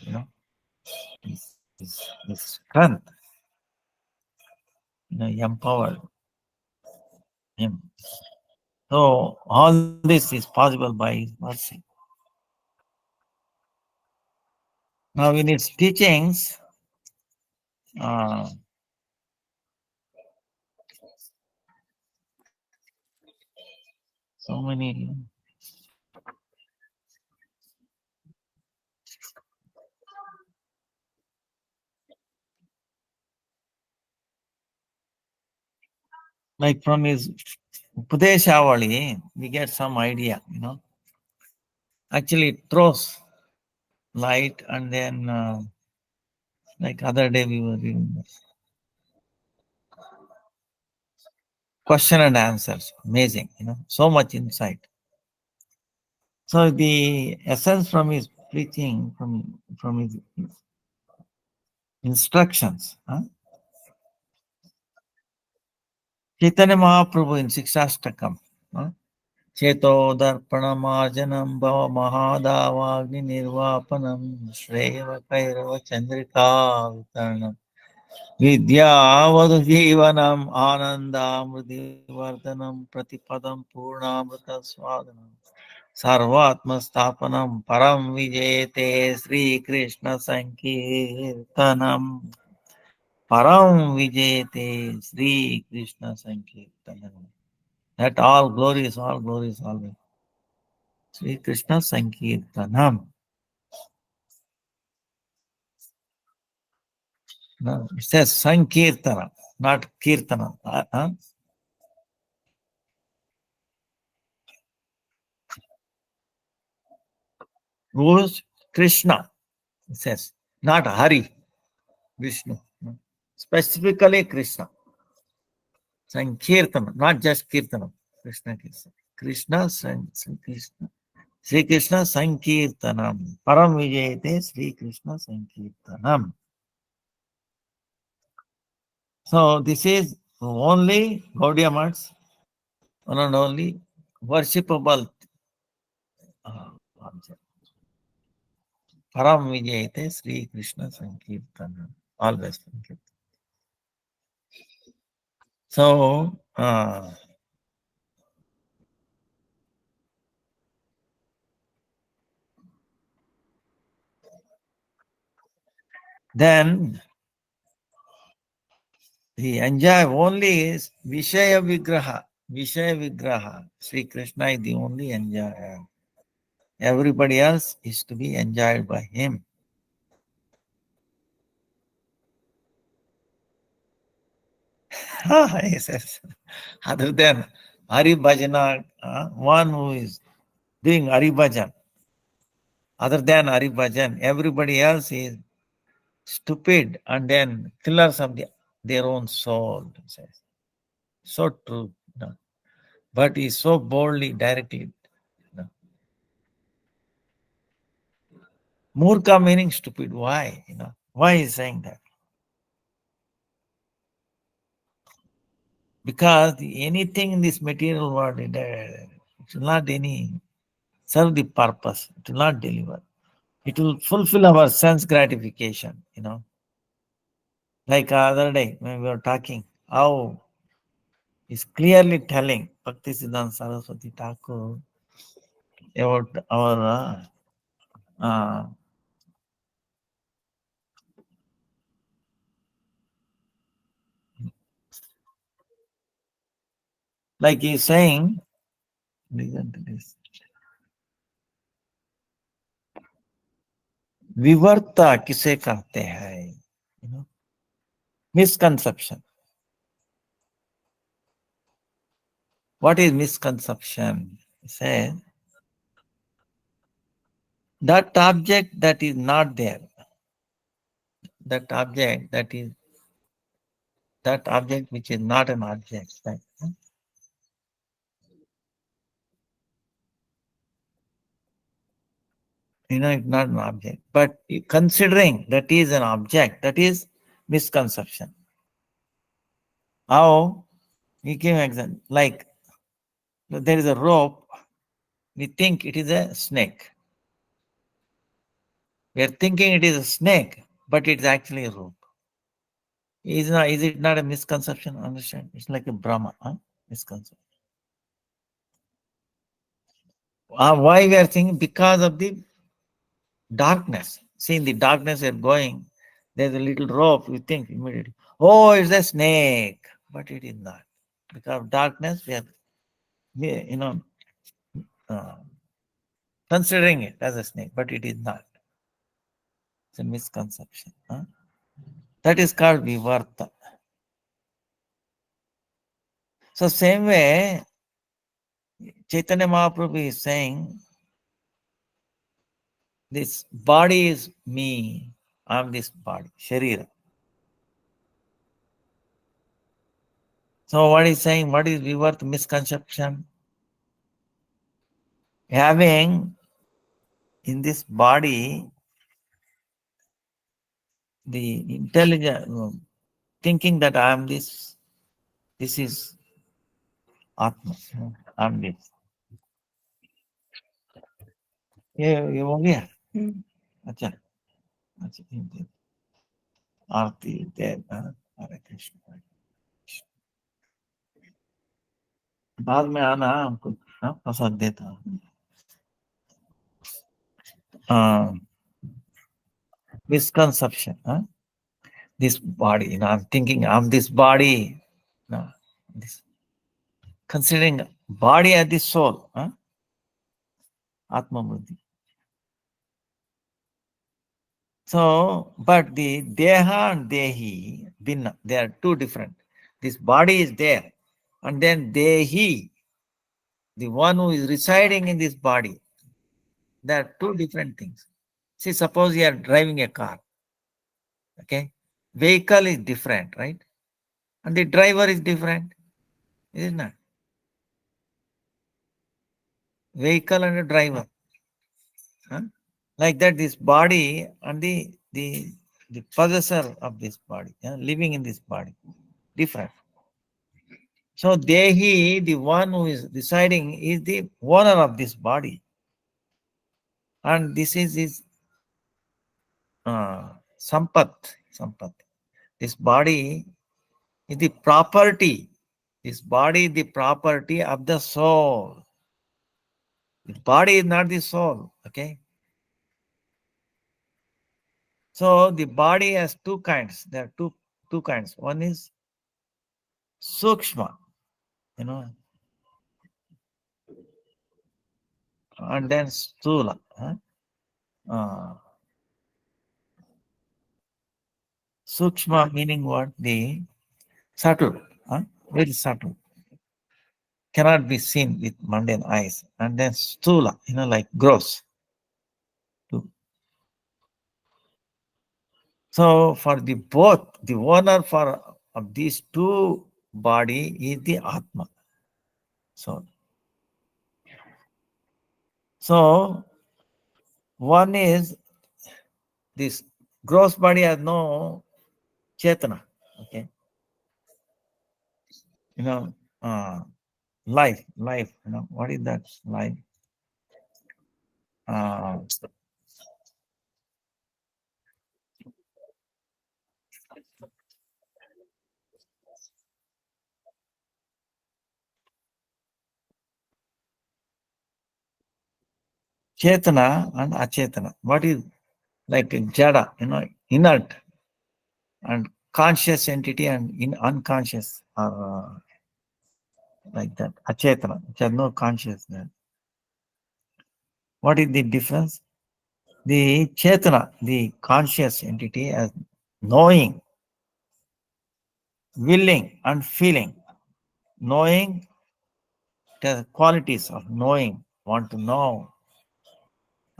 his strength, empowered him. So all this is possible by his mercy. Now in his teachings, so many like from his Upadeshavali, we get some idea, Actually, it throws light, and then, like other day, we were reading this. Question and answers. Amazing, so much insight. So the essence from his preaching, from his instructions, Chaitanya Mahaprabhu in Sikshastakam, Chetodharpanamarjanam bhava mahadavagni nirvapanam shreva kairava chandrika vitarnam vidyavadu jivanam anandamriti vardhanam pratipadam purnamrita swadanam सर्वात्मस्थापनम परम विजेते श्री कृष्ण संकीर्तनम परम विजेते Shri Krishna संकीर्तनम. That all glories, always. Sri Krishna Sankirtanam. No, it says Sankirtana, not Kirtana. Who's Krishna? It says, not Hari, Vishnu. Specifically Krishna. Sankirtana, not just Kirtana. Krishna, Krishna. Sri Krishna Sankirtanam. Param Vijayate Sri Krishna Sankirtanam. So this is only Gaudiya Math's one and only worshipable object. Param Vijayate Sri Krishna Sankirtanam. Always Sankirtanam. So, then he enjoy only is Vishaya Vigraha. Vishaya Vigraha. Sri Krishna is the only enjoyer. Everybody else is to be enjoyed by him. Yes. Other than Hari Bhajana, one who is doing Hari Bhajan, other than Hari Bhajan, everybody else is stupid and then killers of their own soul. Says. So true. No? But he so boldly, directly. No? Murka meaning stupid. Why? Why is saying that? Because anything in this material world, it will not serve the purpose. It will not deliver. It will fulfill our sense gratification. Like other day when we were talking, how is clearly telling Bhaktisiddhanta Saraswati Thakur about our like he's saying, listen to this. विवर्ता किसे कहते हैं? Misconception. What is misconception? He says that object that is not there, that object which is not an object, right? It's not an object. But considering that is an object, that is misconception. How? He gave an example. Like there is a rope, we think it is a snake. We are thinking it is a snake, but it's actually a rope. Is it not a misconception? Understand? It's like a Brahma, misconception. Why we are thinking? Because of the darkness. See, in the darkness we are going, there's a little rope, we think immediately, oh, it's a snake. But it is not. Because of darkness, we are, considering it as a snake, but it is not. It's a misconception. That is called vivarta. So same way, Chaitanya Mahaprabhu is saying, this body is me. I am this body, Sharira. So what is saying? What is vivarta misconception? Having in this body the intelligence, thinking that I am this is Atma. I am this. ये हो गया? अच्छा आरती देव हरे कृष्ण बाद में आना हमको प्रसाद देता हूँ misconception. This body, I'm thinking I'm this body. No, this considering body as the soul. Atma Buddhi. So, but the Deha and Dehi, Bhinna, they are two different. This body is there. And then Dehi, the one who is residing in this body. There are two different things. See, suppose you are driving a car. Okay? Vehicle is different, right? And the driver is different. Is it not? Vehicle and a driver. Like that, this body and the possessor of this body, living in this body, different. So Dehi, the one who is residing, is the owner of this body. And this is his sampat. This body is the property. This body is the property of the soul. The body is not the soul. Okay. So the body has two kinds. There are two kinds. One is sukshma, and then stula. Sukshma meaning what? The subtle, very subtle. Cannot be seen with mundane eyes. And then stula, like gross. So for the both, the owner of these two body is the Atma. So one is this gross body has no chetana. Okay. Life. What is that life? Chetana and achetana. What is like a jada, inert, and conscious entity and unconscious are like that. Achetana, which has no consciousness. What is the difference? The chetana, the conscious entity, as knowing, willing, and feeling. Knowing, the qualities of knowing, want to know,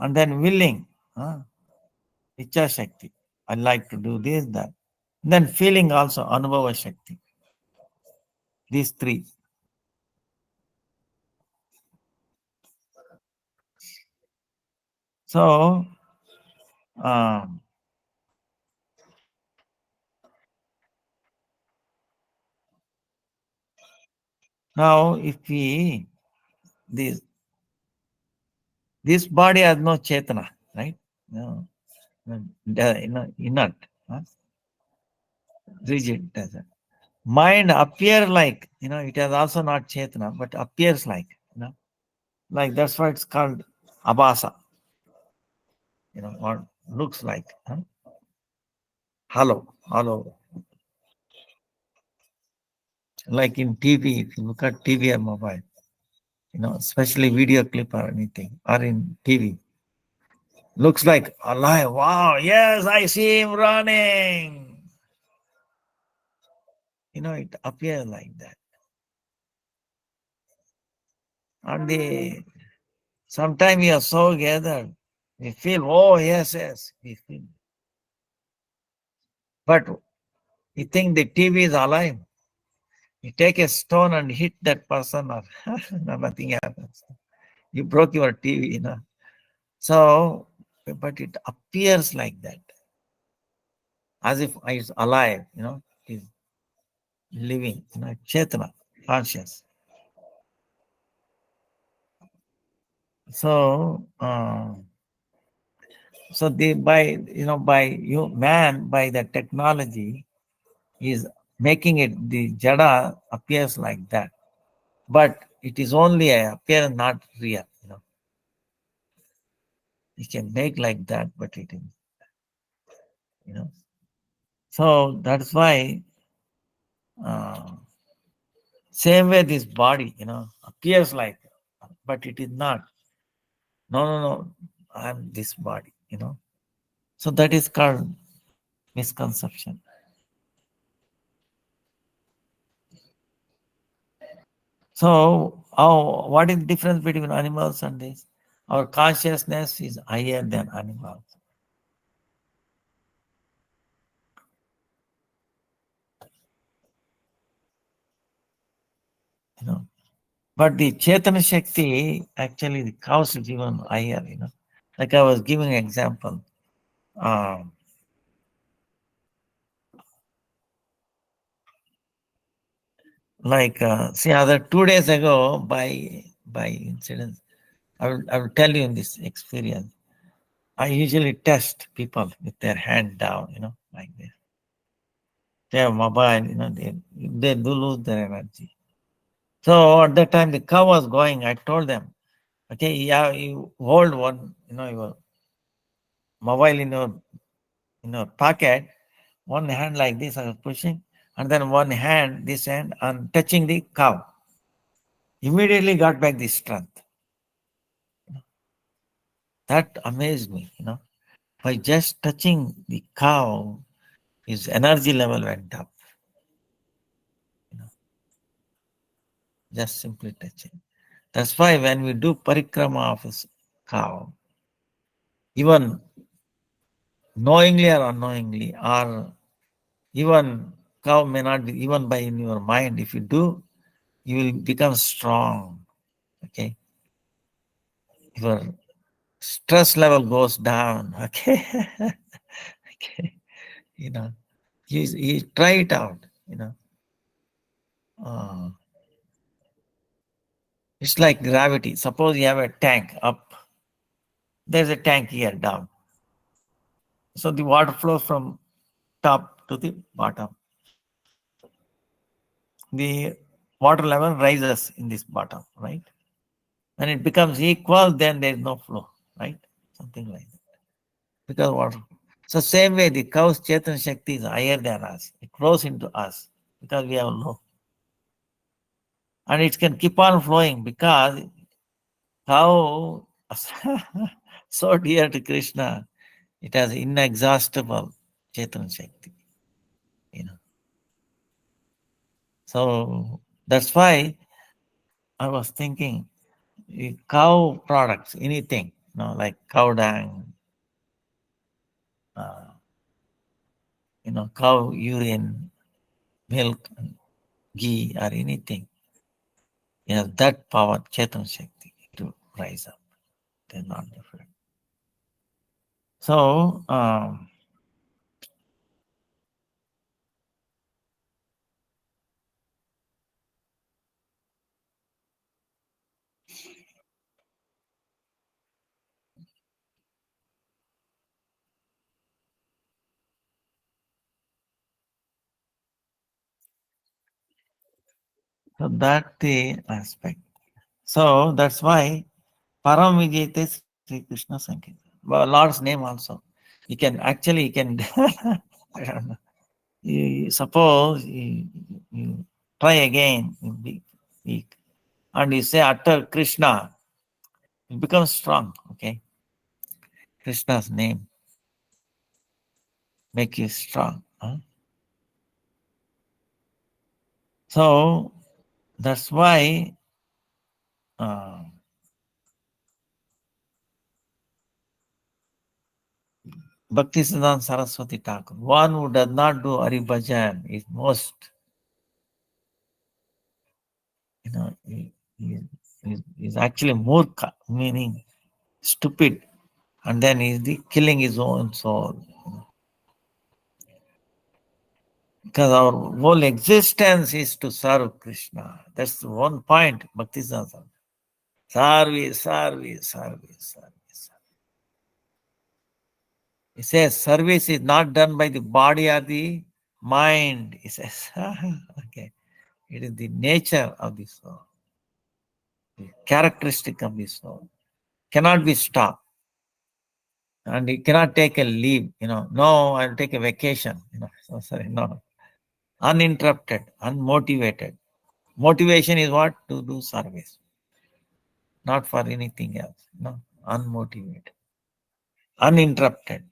and then willing, Icha Shakti. I like to do this, that. Then feeling also, Anubhava Shakti. These three. So, now if this body has no chetana, right? No, inert, rigid, doesn't. Mind appear like, it has also not chetana, but appears like, like that's why it's called abhasa, or looks like, hollow. Like in TV, if you look at TV or mobile, especially video clip or anything, or in TV, looks like alive. Wow, yes, I see him running. It appears like that. And sometimes we are so gathered, we feel, oh, yes, we feel. But you think the TV is alive. You take a stone and hit that person, or nothing happens. You broke your TV, So, but it appears like that, as if it's alive, it's living, chetana, conscious. So, by the technology is making it, the jada appears like that, but it is only a appearance, not real. You can make like that, but it is, you know. So that's why, same way this body, appears like, but it is not. No, no, no. I'm this body, So that is called misconception. So, what is the difference between animals and this? Our consciousness is higher than animals. But the Chaitanya Shakti, actually the cows is even higher, Like I was giving an example. See, other 2 days ago, by incident, I will tell you in this experience. I usually test people with their hand down, like this. They have mobile, they do lose their energy. So at that time, the cow was going. I told them, okay, yeah, you hold one, your mobile in your pocket, one hand like this, I was pushing, and then one hand, this hand, and touching the cow. Immediately got back the strength. That amazed me, By just touching the cow, his energy level went up. Just simply touching. That's why when we do parikrama of a cow, even knowingly or unknowingly, or even cow may not be, even by in your mind, if you do, you will become strong. Okay. Your stress level goes down. Okay. Okay. You try it out. Uh, it's like gravity. Suppose you have a tank up, there's a tank here down. So the water flows from top to the bottom. The water level rises in this bottom, right? When it becomes equal, then there is no flow, right? Something like that. Because water. So same way, the cow's Chaitanya Shakti is higher than us. It flows into us because we have low. And it can keep on flowing because cow so dear to Krishna, it has inexhaustible Chaitanya Shakti. So that's why I was thinking cow products, anything, like cow dung, cow urine, milk, ghee, or anything. That power, Chaitanya Shakti, to rise up. They're not different. So, that's the aspect. So that's why Param Vijayate Sri Krishna Sankirtan. Well, Lord's name also. You can I don't know. Suppose you try again in week and you say utter Krishna, it becomes strong, okay? Krishna's name make you strong. So that's why Bhaktisiddhanta Saraswati Thakur, one who does not do Hari Bhajan is most, is actually murkha, meaning stupid, and then he's killing his own soul. Because our whole existence is to serve Krishna. That's one point, Bhaktisiddhanta. Service, service, service, service. He says service is not done by the body or the mind. He says, okay, it is the nature of the soul, the characteristic of the soul. Cannot be stopped. And you cannot take a leave, no, I'll take a vacation, so sorry, no. Uninterrupted, unmotivated. Motivation is what? To do service, not for anything else, unmotivated, uninterrupted.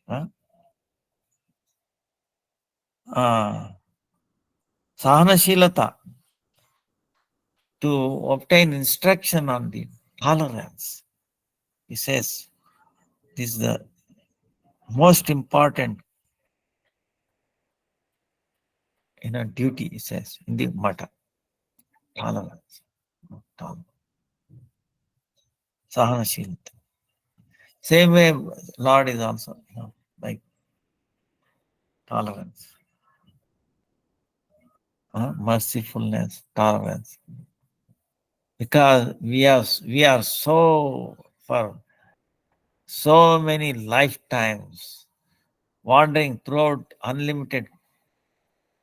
Sahanashilata, to obtain instruction on the tolerance. He says, this is the most important duty, he says, in the matter. Tolerance. Sahanashilata. Same way, Lord is also, like tolerance. Mercifulness, tolerance. Because we are so, for so many lifetimes, wandering throughout unlimited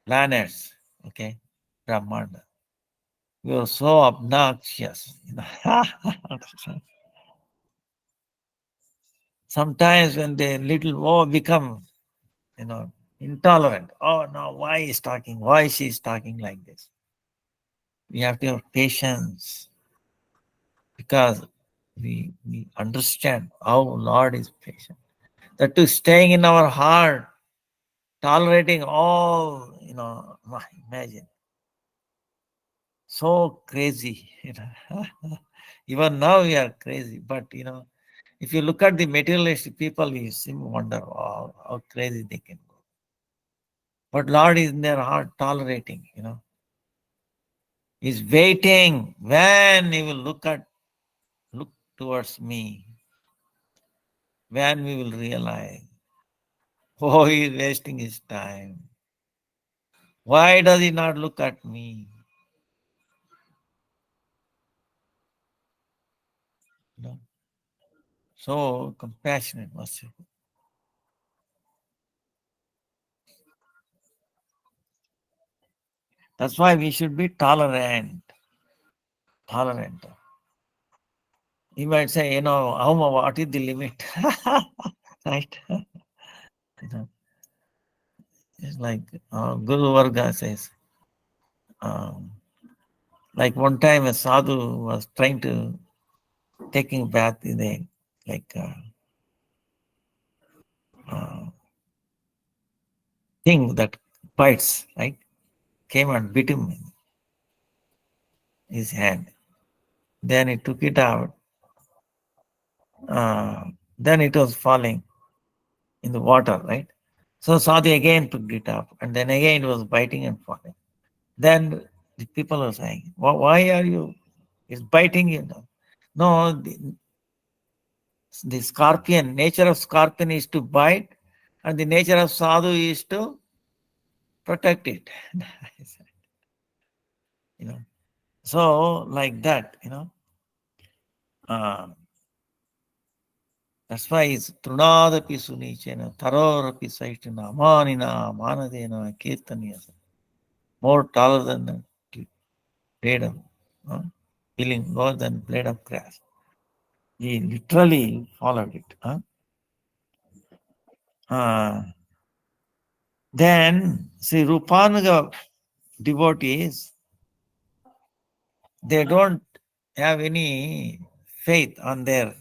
planets, okay, Brahmanda. We are so obnoxious. Sometimes when they become, intolerant. Oh no, why is talking? Why she is talking like this? We have to have patience, because we understand how Lord is patient. That too, staying in our heart, tolerating all, imagine. So crazy, Even now we are crazy, but if you look at the materialistic people, you seem to wonder how crazy they can go. But Lord is in their heart tolerating, He's waiting when He will look towards me, when we will realize, oh, He is wasting His time. Why does He not look at me? So compassionate, merciful. That's why we should be tolerant. Tolerant. You might say, what is the limit? Right? It's like Guru Varga says, like one time a sadhu was trying to taking a bath in a thing that bites, right? Came and bit him in his hand. Then he took it out. Then it was falling in the water, right? So sadhu again picked it up, and then again it was biting and falling. Then the people are saying, why are you, it's biting you now. No, the scorpion, nature of scorpion is to bite, and the nature of sadhu is to protect it. So like that, that's why it's Trunadapi Sunichena, Tarorapi Saitana, Manina, Manadena, Kirtaniya. More taller than the blade of healing, more than blade of grass. He literally followed it. Then, see, Rupanuga devotees, they don't have any faith on their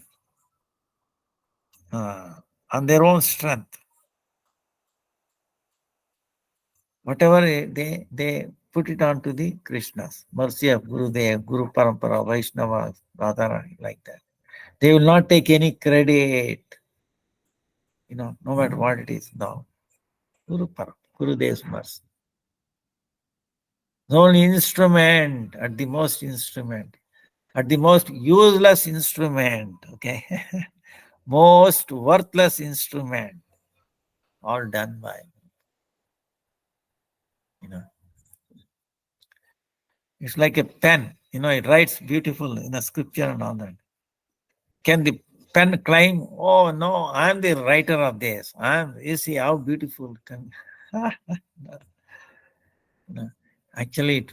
own strength. Whatever they put it on to the Krishnas, mercy of Gurudev, Guru Parampara, Vaishnavas, Radharani, like that. They will not take any credit, no matter what it is now. Guru Parampara, Gurudev's mercy. The only instrument, at the most useless instrument, okay? Most worthless instrument, all done by, It's like a pen, it writes beautiful in a scripture and all that. Can the pen claim, oh no, I'm the writer of this. You see how beautiful can actually it,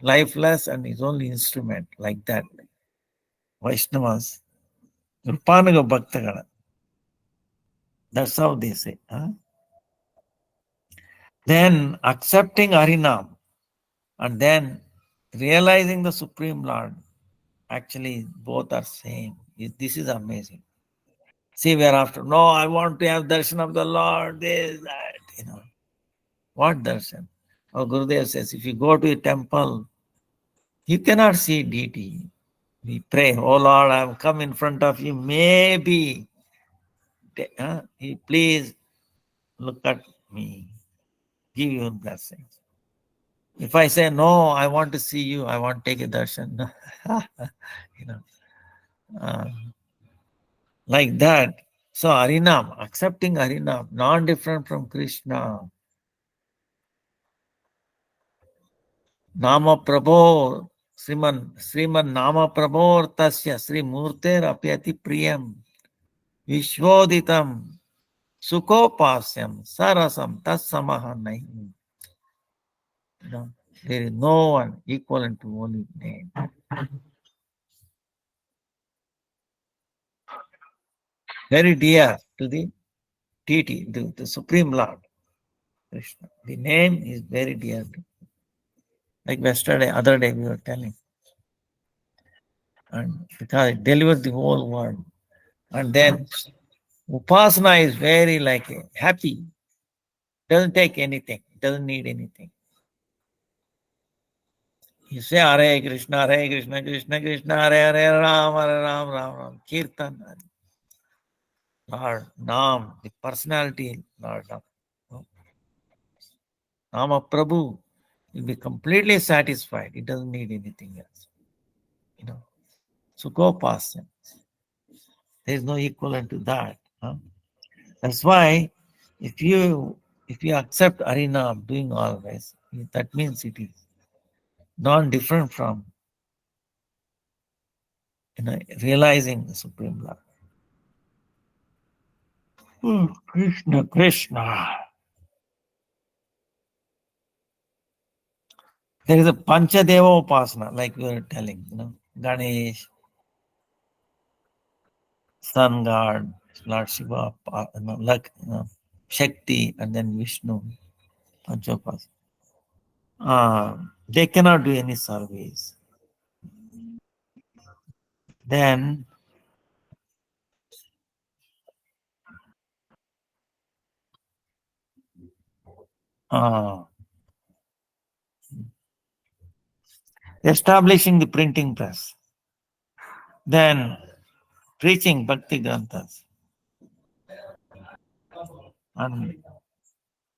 lifeless and his only instrument, like that. Vaishnavas, Rupanuga Bhaktagala. That's how they say. Then accepting Harinam and then realizing the Supreme Lord, actually both are same. This is amazing. See, we are after, no, I want to have darshan of the Lord, this, that, What darshan? Our Gurudev says, if you go to a temple, you cannot see deity. We pray, oh Lord, I have come in front of you, maybe, please look at me, give you blessings. If I say, no, I want to see you, I want to take a darshan, like that. So Harinam, accepting Harinam, non-different from Krishna. Nama Prabho, Sriman Nama Prabho Tasya Sri Murter Apyati Priyam Vishwoditam Sukopasyam Sarasam Tassamaha Nahi. There is no one equivalent to holy name. Very dear to the deity, the Supreme Lord, Krishna. The name is very dear. Like yesterday, other day we were telling. And because it delivers the whole world. And then Upasana is very happy. Doesn't take anything. Doesn't need anything. You say Hare Krishna, Krishna Krishna, Hare Hare, Ram, Ram, Ram. Kirtan. Lord, Nam, the personality, Lord Nam. Nama Prabhu will be completely satisfied. It doesn't need anything else. So go past him. There is no equivalent to that. That's why if you accept Harinam doing always, that means it is non-different from realizing the Supreme Lord. Oh, Krishna, Krishna. There is a Panchadeva Upasana, like we were telling, Ganesh, Sun God, Lord Shiva, Shakti, and then Vishnu, Panchopasana. They cannot do any service. Then establishing the printing press, then preaching Bhakti Granthas, and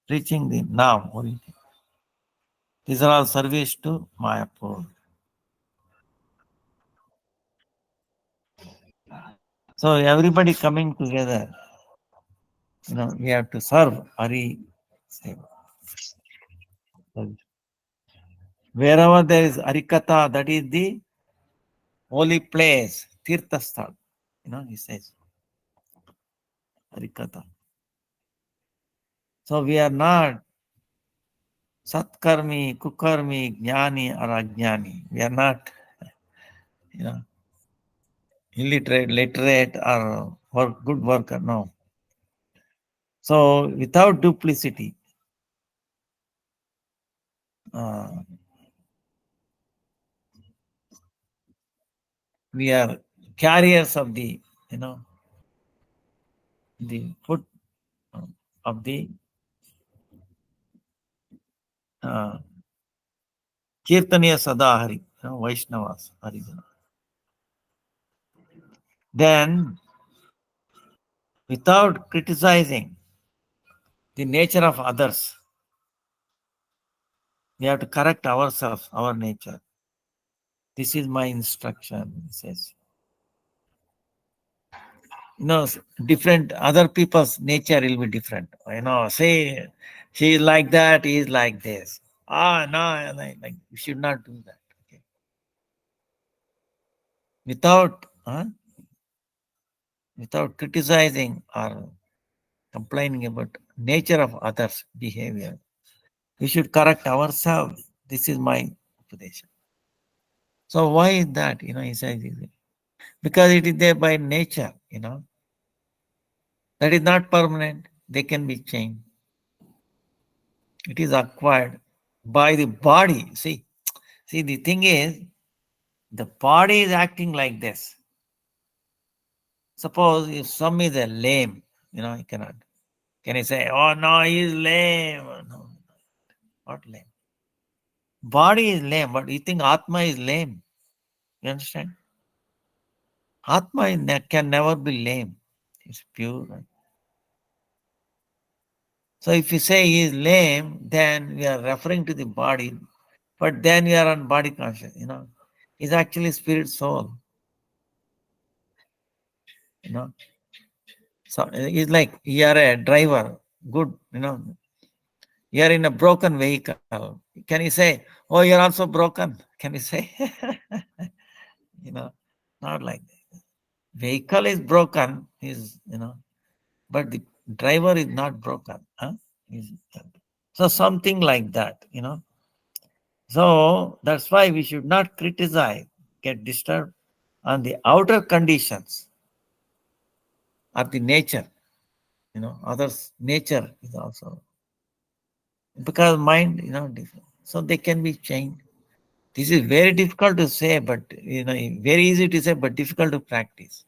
preaching the Nam. These are all service to Mayapur. So everybody coming together, we have to serve Hari Seva. Wherever there is Harikatha, that is the holy place, Tirthasthal. He says Harikatha. So we are not Satkarmi, Kukarmi, Jnani or Ajnani. We are not, illiterate, literate or good worker. No. So without duplicity, we are carriers of the, the foot of the Kirtaniya Sadahari, Vaishnavas, Harijana. Then, without criticizing the nature of others, we have to correct ourselves, our nature. This is my instruction, he says. Different other people's nature will be different. Say she is like that, he is like this. No, you should not do that. Okay. Without criticizing or complaining about nature of others' behavior, we should correct ourselves. This is my Upadesha. So why is that? He says, because it is there by nature, That is not permanent. They can be changed. It is acquired by the body. See, the thing is, the body is acting like this. Suppose if some is a lame, he cannot. Can he say, oh no, he is lame? No, not lame. Body is lame, but you think Atma is lame. You understand? Atma can never be lame. It's pure. Right? So if you say he is lame, then we are referring to the body, but then we are on body conscious, He's actually spirit soul. So it's like you are a driver, good, you are in a broken vehicle. Can you say, oh, you're also broken? Can you say? Not like that. Vehicle is broken, but the driver is not broken. Huh? So something like that, So that's why we should not criticize, get disturbed on the outer conditions of the nature. Others' nature is also, because mind, different. So they can be changed. This is very difficult to say, but very easy to say, but difficult to practice.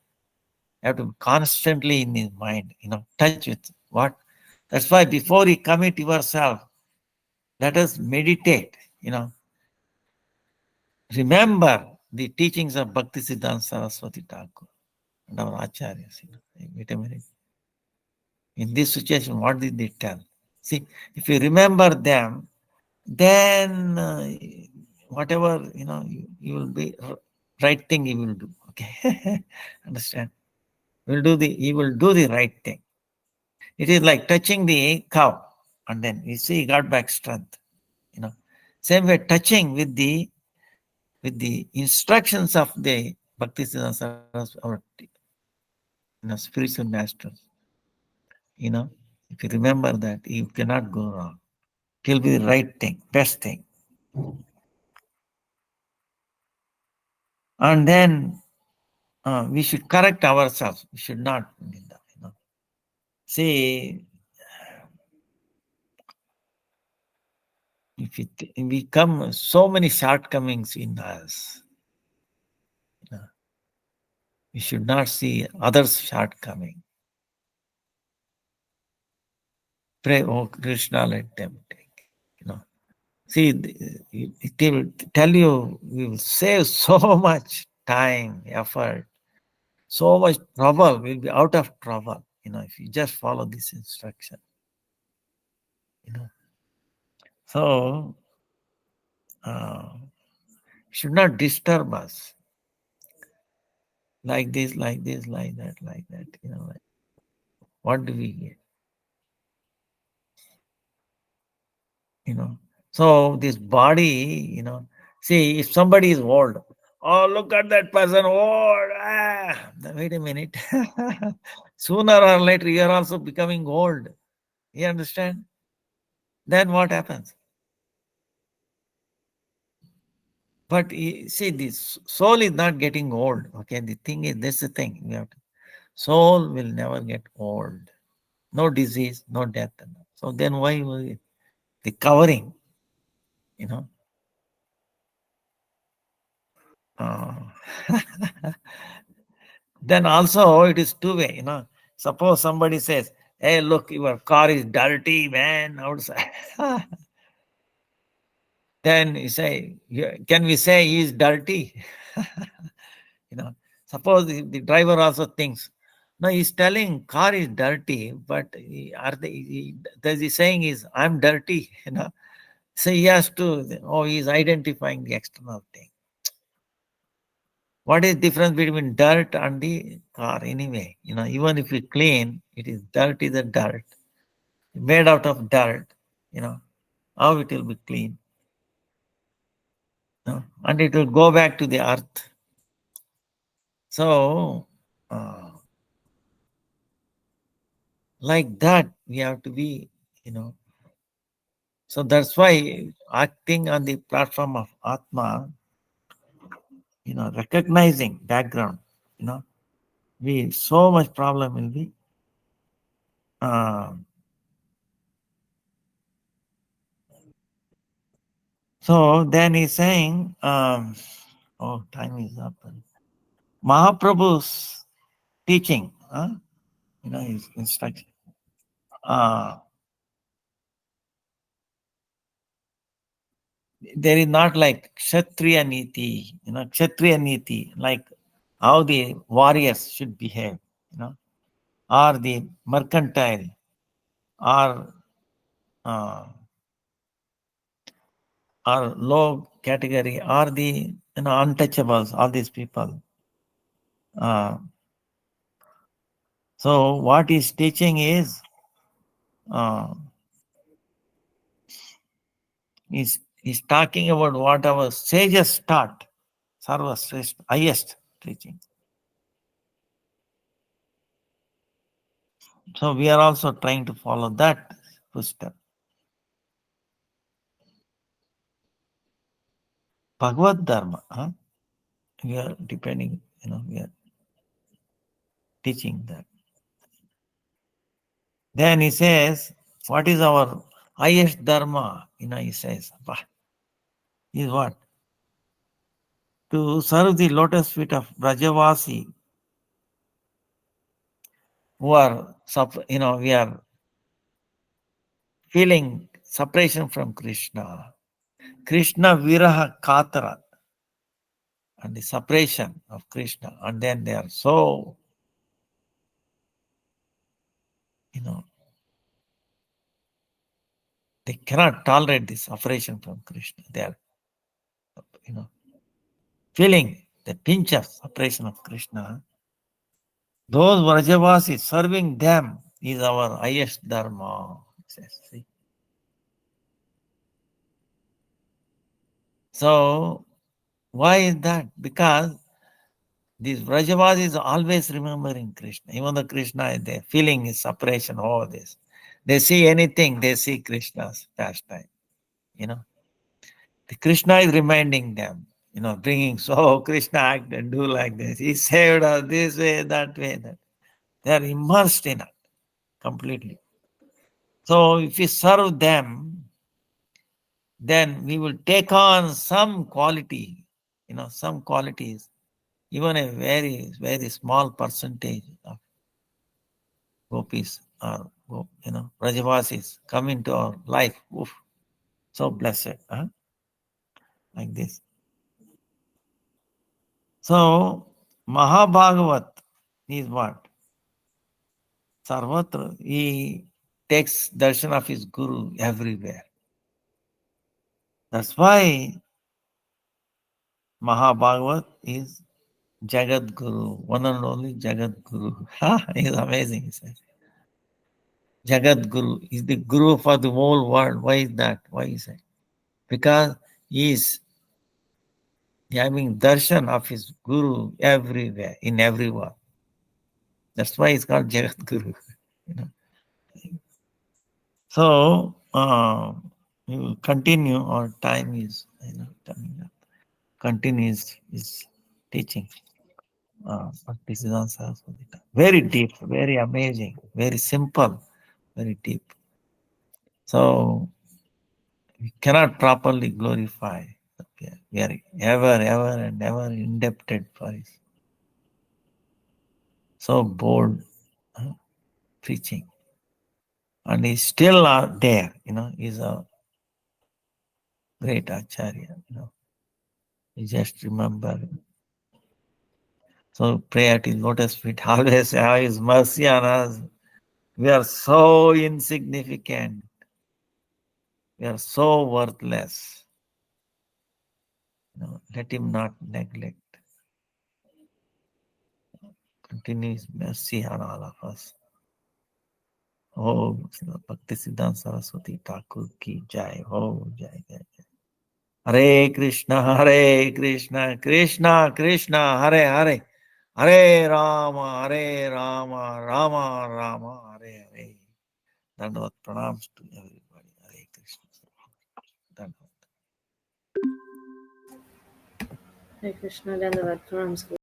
You have to constantly in his mind, touch with what. That's why before you commit yourself, let us meditate, Remember the teachings of Bhaktisiddhanta Saraswati Thakur and our acharyas. Wait a minute. In this situation, what did they tell? See, if you remember them, then whatever, you will be right thing you will do. Okay. Understand? He will do the right thing. It is like touching the cow, and then you see he got back strength. Same way touching with the instructions of the Bhaktisiddhanta Saraswati, our spiritual masters. If you remember that, you cannot go wrong. It will be the right thing, best thing. And then we should correct ourselves. We should not, See, if we come so many shortcomings in us, we should not see others' shortcoming. Pray, oh Krishna, let them take. See, it will tell you, we will save so much time, effort, so much trouble. We'll be out of trouble, if you just follow this instruction. So, should not disturb us. Like this, like that. What do we get? So this body, see, if somebody is old, oh, look at that person old. Wait a minute. Sooner or later, you are also becoming old. You understand? Then what happens? But see, this soul is not getting old. Okay, the thing is, that's the thing. Soul will never get old. No disease, no death. So then why the covering? Then also it is two-way, Suppose somebody says, hey, look, your car is dirty, man, outside. Then you say, can we say he is dirty? Suppose the driver also thinks, no, he's telling car is dirty, but does he saying is, I'm dirty, So he has to, he's identifying the external thing. What is the difference between dirt and the car anyway? Even if you clean, it is dirt is a dirt. Made out of dirt, how it will be clean. And it will go back to the earth. So, like that, we have to be, So that's why acting on the platform of Atma, recognizing background, so much problem will be So then he's saying, oh, time is up. Mahaprabhu's teaching, his instruction. There is not like Kshatriya Niti, Kshatriya Niti, like how the warriors should behave, or the mercantile, or low category, or the untouchables, all these people. So what he's teaching is, he's talking about what our sages taught, Sarva Sreshth, highest teaching. So we are also trying to follow that footstep. Bhagavad Dharma, we are depending, we are teaching that. Then he says, what is our highest Dharma? He says, is what? To serve the lotus feet of Brajavasi, who are, we are feeling separation from Krishna. Krishna Viraha Katara, and the separation of Krishna. And then they are so, they cannot tolerate this separation from Krishna. They are, feeling the pinch of separation of Krishna. Those Vrajavasis, serving them is our highest dharma. See? So, why is that? Because these Vrajavasis are always remembering Krishna. Even though Krishna is there, feeling his separation over this. They see anything, they see Krishna's pastime. The Krishna is reminding them, bringing, so Krishna act and do like this. He saved us this way, that way, that. They are immersed in it completely. So if we serve them, then we will take on some quality, some qualities, even a very, very small percentage of gopis or, Vrajavasis come into our life. Oof, so blessed, like this. So, Mahabhagavat is what? Sarvatra. He takes darshan of his guru everywhere. That's why Mahabhagavat is Jagat Guru, one and only Jagat Guru. He's amazing, he says. Jagat Guru is the Guru for the whole world. Why is that? Why is it? Because he is having darshan of his Guru everywhere, in everyone. That's why it's called Jagat Guru. So, we will continue. Our time is coming up. Continue his teaching. Bhaktisiddhanta Saraswati. Very deep, very amazing, very simple, very deep. So, we cannot properly glorify. We are ever and ever indebted for his so bold preaching. And he's still there, he's a great Acharya, You just remember. So pray at his lotus feet, always have his mercy on us. We are so insignificant. We are so worthless. Let him not neglect. Continue his mercy on all of us. Oh, Bhaktisiddhanta Saraswati Thakur ki jai. Oh, jai, jai, jai. Hare Krishna, Krishna Krishna, Hare Hare. Hare Rama, Rama Rama, Hare Hare. Dandavat pranams to everybody. Hare Krishna. Dandavat. Hare Krishna, Dandavat pranams.